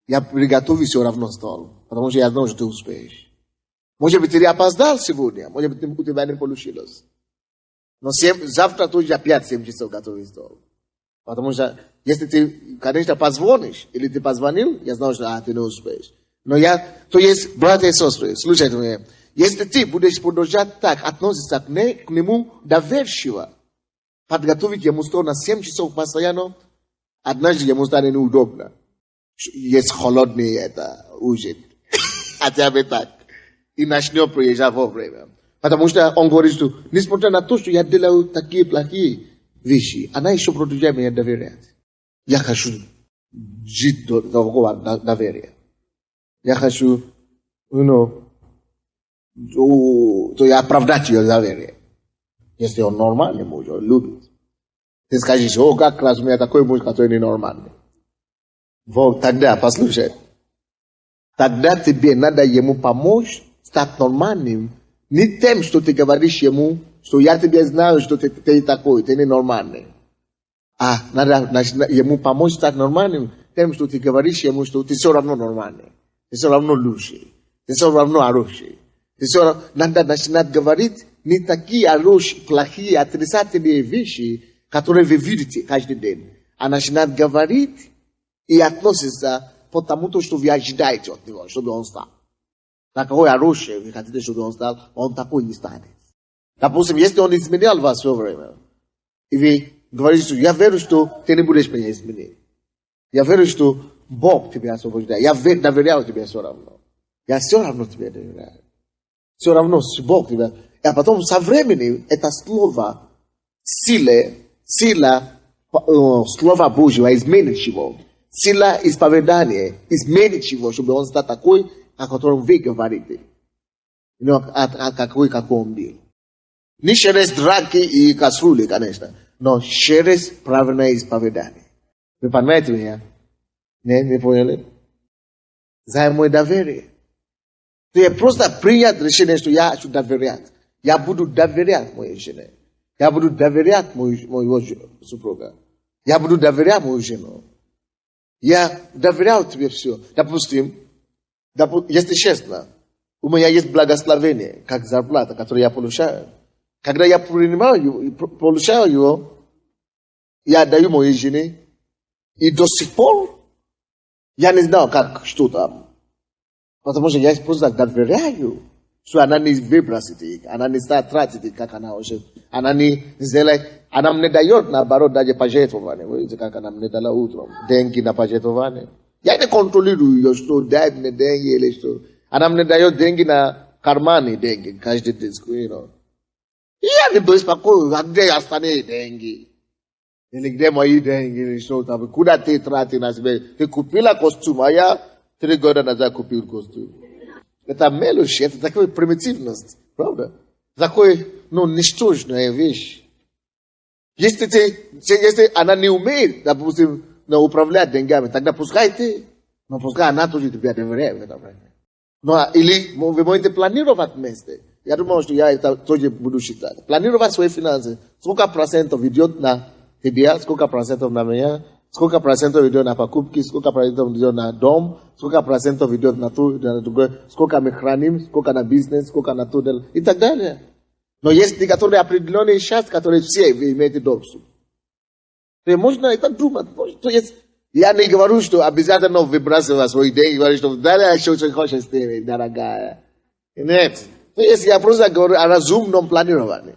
Я приготовлю все равно стол, потому что я знаю, что ты успеешь. Может быть, ты опоздал сегодня, может быть, у тебя не получилось. Но завтра тоже опять 7 часов готовить стол. Потому что, если ты, конечно, позвонишь, или ты позвонил, я знаю, что ты не успеешь. Но то есть, братья и сестры, слушайте меня, если ты будешь продолжать так относиться к нему доверчиво, подготовить ему стол на 7 часов постоянно, однажды ему станет неудобно. Есть холодный ужин. Хотя бы так. И начнет приезжать вовремя. Потому что он говорит, что несмотря на то, что я делаю такие плохие вещи, она еще продолжает меня доверять. Я хочу жить до такого доверия. Я хочу, то я оправдать ее доверие. Если он нормальный муж, он любит. Ты скажешь, как раз у меня такой муж, который ненормальный. Вот тогда, послушай, тогда тебе надо ему помочь стать нормальным. Не тем, что ты говоришь ему, что я тебе знаю, что ты такой, ты ненормальный. А надо ему помочь стать нормальным тем, что ты говоришь ему, что ты все равно нормальный. Ты все равно лучший. Ты все равно хороший. Надо начинать говорить не такие хорошие, плохие, отрицательные вещи, которые вы видите каждый день. А начинать говорить и относиться потому, что вы ожидаете от него, чтобы он стал. Такой хороший, вы хотите, чтобы он стал, он такой не станет. Допустим, если он изменял вас все время, и вы говорите, что я верю, что ты не будешь меня изменить. Я верю, что Бог тебя освобождает. Я доверяю тебе все равно. Я все равно тебе доверяю. Все равно Бог тебя. А потом со временем это слово, сила Слова Божьего изменит его. Сила исповедания изменит его, чтобы он стал такой, о котором вы говорите. Какой он был. Не через драки и кастрюли, конечно, но через правильное исповедание. Вы понимаете меня? Не поняли? За мое доверие. То я просто принять решение, что я хочу доверять. Я буду доверять моей жене. Я буду доверять моего супруга. Я буду доверять мою жену. Я доверяю тебе все. Допустим, если честно, у меня есть благословение, как зарплата, которую я получаю. Когда я получаю его, я даю моей жене. И до сих пор я не знаю, что там. Потому что я просто доверяю, что она не выбросит, она не станет тратить, как она уже. Она не сделает, она мне дает, наоборот, даже пожертвование. Видите, как она мне дала утром. Деньги на пожертвование. Я не контролирую ее, что дай мне деньги или что. Она мне дает деньги на карманы, деньги, каждый день. Я не беспокою, а где остальные деньги? Или где мои деньги, или что там. Куда ты тратишь на себя? Ты купила костюм, а я 3 года назад купил костюм. Это мелочь, это такая примитивность, правда? Такой, ничтожная вещь. Если она не умеет, допустим, управлять деньгами, тогда пускай ты, но пускай она тоже тебя доверяет в это время. Или вы можете планировать вместе. Я думаю, что я это тоже буду считать. Планировать свои финансы. Сколько процентов идет на тебя, сколько процентов на меня, сколько процентов идет на покупки, сколько процентов идет на дом, сколько процентов идет на другое, сколько мы храним, сколько на бизнес, сколько на то и так далее. Но есть некоторые определенные части, которые все вы имеете доступ. То есть можно это думать. То есть, я не говорю, что обязательно выбрасывать свои деньги, говорю, что да, что хочешь, дорогая. Нет. То есть я просто говорю о разумном планировании.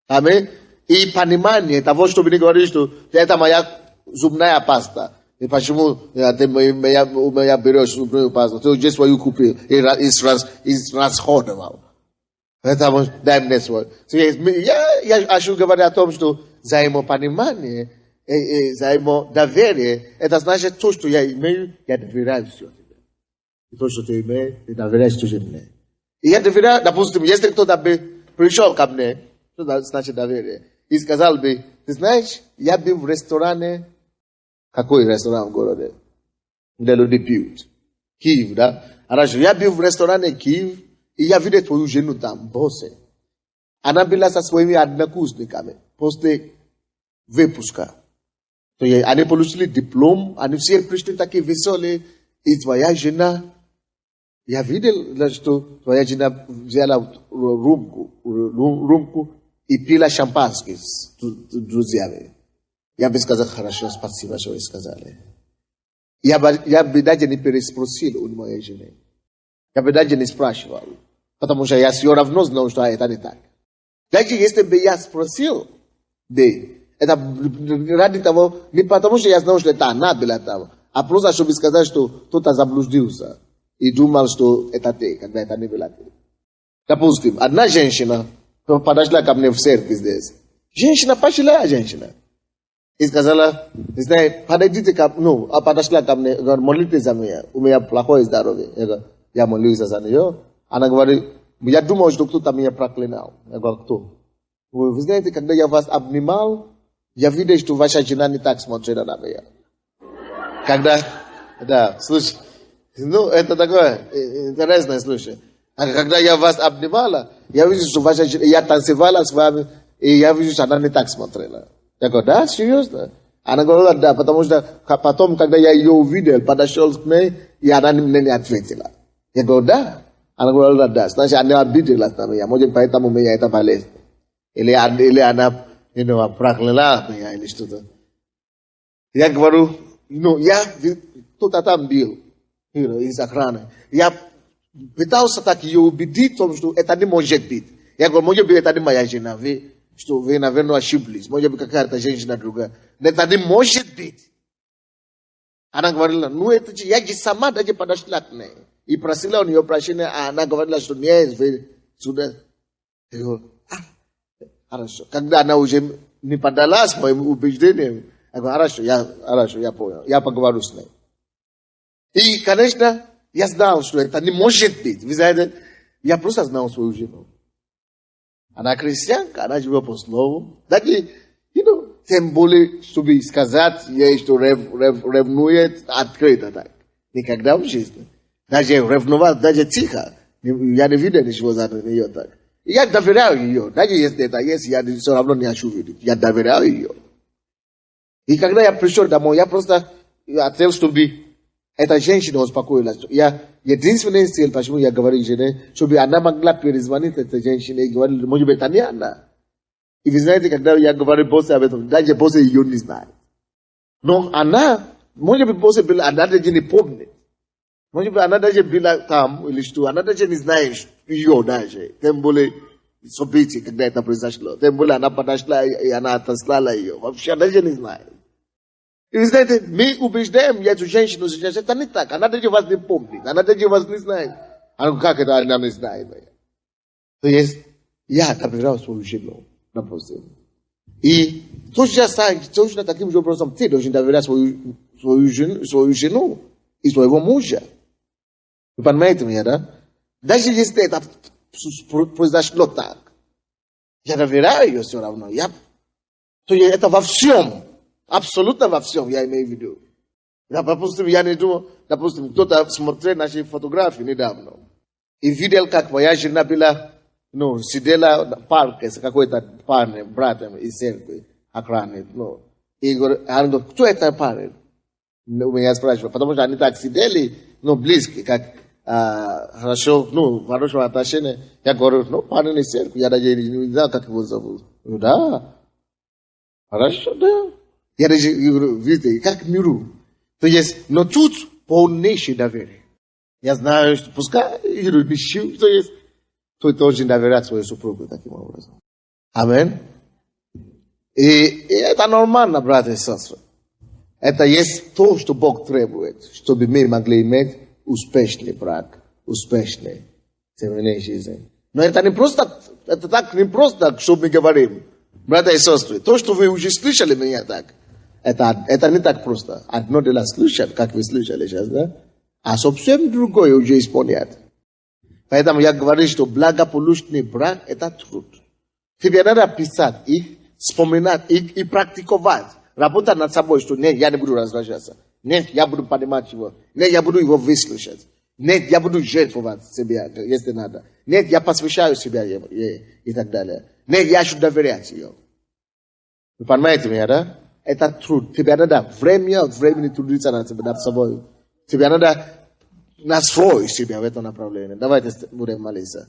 Аминь. И понимание того, что вы говорите, что это моя зубная паста. И почему ты меня берешь зубную пасту? Ты уже свою купил и расходовал. Поэтому дай мне свой. Я хочу говорить о том, что взаимопонимание, взаимодоверие, это значит то, что я имею, я доверяю все тебе. И то, что ты имеешь, ты доверяешь тоже мне. И я доверяю, допустим, если кто-то пришел ко мне, Что значит доверие? И сказал бы, ты знаешь, я был в ресторане. Какой ресторан в городе? Где люди пьют. Киев, да? Хорошо, я был в ресторане Киев, и я видел твою жену там, боссе. Она была со своими однокурсниками после выпуска. То есть они получили диплом, они все пришли такие веселые, и твоя жена, я видел, что твоя жена взяла рюмку и пила шампанский с друзьями. Я бы сказал, хорошо, спасибо, что вы сказали. Я бы даже не переспросил у моей жены. Я бы даже не спрашивал. Потому что я все равно знал, что это не так. Даже если бы я спросил, да, это ради того, не потому что я знал, что это она была там, а просто чтобы сказать, что кто-то заблудился и думал, что это ты, когда это не была ты. Допустим, одна женщина подошла ко мне в церкви здесь. Женщина, пожилая женщина. И сказала, знаете, подойдите ко мне, подошла ко мне, говорит, молитесь за меня, у меня плохое здоровье. Я молюсь за нее. Она говорит, я думал, что кто-то меня проклинал. Я говорю, кто? Вы знаете, когда я вас обнимал, я видел, что ваша жена не так смотрела на меня. Когда, да, слушай, ну, это такое интересное, слушай. А когда я вас обнимала, я видел, что ваша жена, я танцевала с вами, и я видел, что она не так смотрела. Я говорю, да, серьезно? Она говорила, да, потому что потом, когда я ее увидел, подошел к ней, и она мне не ответила. Я говорю, да. Она говорила, да. Значит, она обиделась на меня. Может, поэтому меня это болезнь. Или она, прокляла меня, или что-то. Я говорю, я кто-то там был, из охраны. Я пытался так ее убедить в том, что это не может быть. Я говорю, может быть, это не моя жена. Что вы, наверное, ошиблись. Может быть, какая-то женщина другая. Но это не может быть. Она говорила, это же, я же сама даже подошла к ней. И просила у нее прощения, а она говорила, что нет, вы сюда. Я говорю, хорошо. Когда она уже не поддалась моим убеждениям, я говорю, хорошо, я понял. Я поговорю с ней. И, конечно, я знал, что это не может быть. Вы знаете, я просто знал свою жену. Она христианка, она живет по слову. Даже, тем более, чтобы сказать ей, что ревнует открыто так. Никогда в жизни. Даже ревновать, даже тихо. Я не видел ничего за нее так. Я доверяю ее. Даже если это есть, я все равно не хочу видеть. Я доверяю ее. И когда я пришел домой, я просто хотел, чтобы эта женщина успокоилась. Единственный цель, почему я говорю жене, чтобы она могла перезвонить этой женщине и говорить, может быть, это не она. И вы знаете, когда я говорю боссе об этом, даже боссе ее не знает. Но она, может быть, боссе была, она даже не помнит. Может быть, она даже была там, или что, она даже не знает ее даже. Тем более, события, когда это произошло. Тем более, она подошла, и она отослала ее. Вообще, она даже не знает. И вы знаете, мы убеждаем эту женщину, что это не так. Она даже вас не помнит. Она даже вас не знает. Она говорит, как это она не знает? То есть, я доверяю свою жену, допустим. И точно таким же образом ты должен доверять свою жену и своего мужа. Вы понимаете меня, да? Даже если это произошло так, я доверяю ее все равно. То есть это во всем. Абсолютно во всем, я имею в виду. Допустим, я не думаю, допустим, кто-то смотрел наши фотографии недавно и видел, как моя жена была, сидела в парке с какой-то парнем, братом из церкви, охраны. И она говорит, кто это парень? У меня спрашивают, потому что они так сидели, близко, как хорошо, хорошего отношения. Я говорю, парень из церкви, я даже не знаю, как его зовут. Да, хорошо, да. Я даже говорю, видите, как миру. То есть, но тут полнейшее доверие. Я знаю, что пускай решил, то есть, то должен доверять свою супругу таким образом. Амин. И это нормально, братья и сестры. Это есть то, что Бог требует, чтобы мы могли иметь успешный брак, успешный семейной жизнь. Но это не просто, это так не просто, что мы говорим. Братья и сестры, то, что вы уже слышали меня так, это не так просто. Одно дело слышать, как вы слышали сейчас, да? А совсем другое уже исполнять. Поэтому я говорю, что благополучный брак – это труд. Тебе надо писать их, вспоминать их и практиковать. Работать над собой, что нет, я не буду раздражаться. Нет, я буду понимать его. Нет, я буду его выслушать. Нет, я буду жертвовать себя, если надо. Нет, я посвящаю себя ей и так далее. Нет, я хочу доверять ее. Вы понимаете меня, да? Это труд. Тебе надо время от времени трудиться над собой. Тебе надо настроить себя в этом направлении. Давайте будем молиться.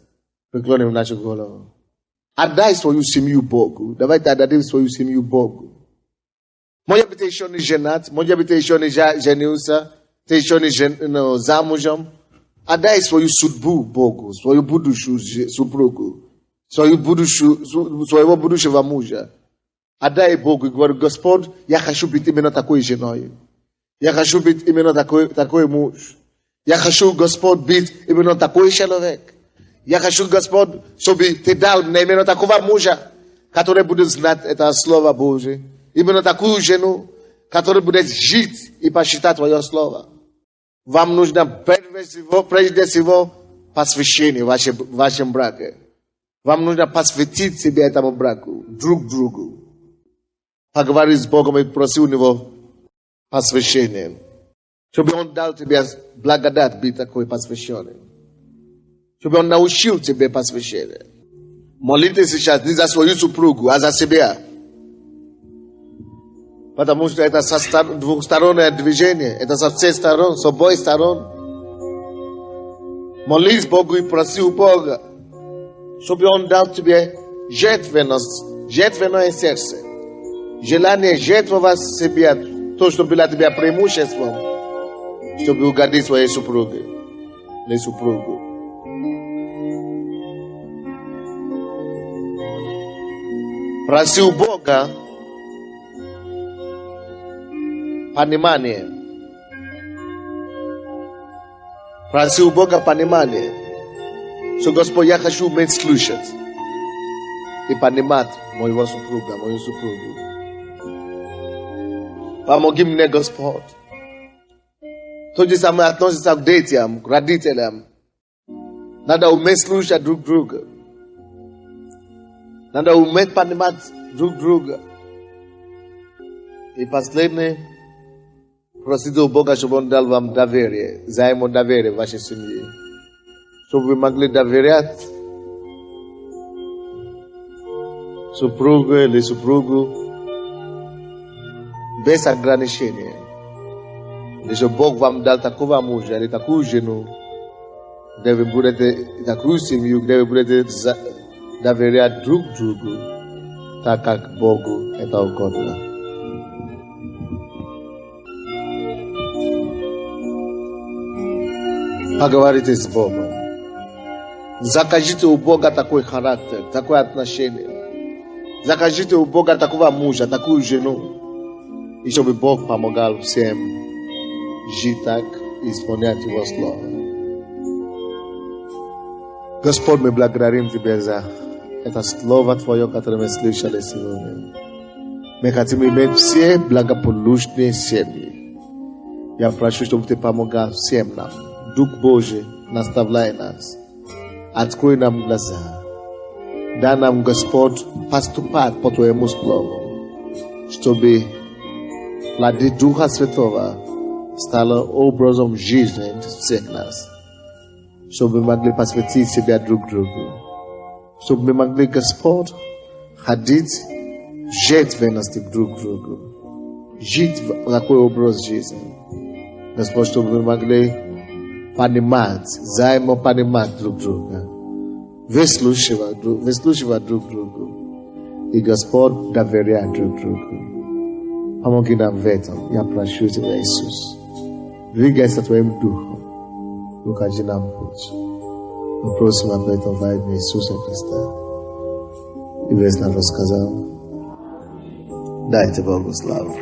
Преклоним нашу голову. Отдай свою семью Богу. Давайте отдадим свою семью Богу. Может быть, ты еще не женат, может быть, ты еще не женился, ты еще не замужем. Отдай свою судьбу Богу, свою будущую супругу, своего будущего мужа. Отдай Богу и говори: Господь, я хочу быть именно такой женой. Я хочу быть именно такой муж. Я хочу, Господь, быть именно такой человек. Я хочу, Господь, чтобы ты дал мне именно такого мужа, который будет знать это Слово Божие. Именно такую жену, которая будет жить и посчитать Твое Слово. Вам нужно прежде всего посвящение в вашем браке. Вам нужно посвятить себя этому браку, друг другу. Поговори с Богом и проси у Него посвящение. Чтобы Он дал тебе благодать быть такой посвященным. Чтобы Он научил тебя посвящение. Молитесь сейчас не за свою супругу, а за себя. Потому что это двухстороннее движение. Это со всех сторон, с обоих сторон. Молись Богу и проси у Бога, чтобы Он дал тебе жертвенное сердце. Желание жертвовать себя, то, что было тебе преимуществом, чтобы угодить своей супруге или супругу. Проси у Бога понимание. Проси у Бога понимание. Что, Господь, я хочу уметь слушать и понимать моего супруга, мою супругу. Помоги мне, Господь. То же самое относится к детям, к родителям. Надо уметь слушать друг друга. Надо уметь понимать друг друга. И последнее, просите у Бога, чтобы Он дал вам доверие, взаимодоверие в вашей семье. Чтобы вы могли доверять супругу или супругу без ограничения. Если Бог вам дал такого мужа или такую жену, где вы будете, такую семью, где вы будете доверять друг другу, так как Богу это угодно. Поговорите с Богом. Закажите у Бога такой характер, такое отношение. Закажите у Бога такого мужа, такую жену. И чтобы Бог помогал всем жить так и исполнять Его Слово. Господь, мы благодарим Тебя за это Слово Твое, которое мы слышали сегодня. Мы хотим иметь все благополучные семьи. Я прошу, чтобы Ты помогал всем нам. Дух Божий, наставляй нас. Открой нам глаза. Дай нам, Господь, поступать по Твоему Слову, чтобы плоды Духа Святого стало образом жизни всех нас. Чтобы мы могли посвятить себя друг другу. Чтобы мы могли, Господь, ходить в жертвенности друг другу. Жить в такой образ жизни. Господь, чтобы мы могли понимать, взаимопонимать друг друга. Выслушивать друг другу. И, Господь, доверять друг другу. Помоги нам в этом. Я прошу Тебя, Иисус. Двигайся Твоим Духом. Укажи нам путь. Мы просим об этом во имя Иисуса Христа. И весь народ сказал: дайте Богу славу.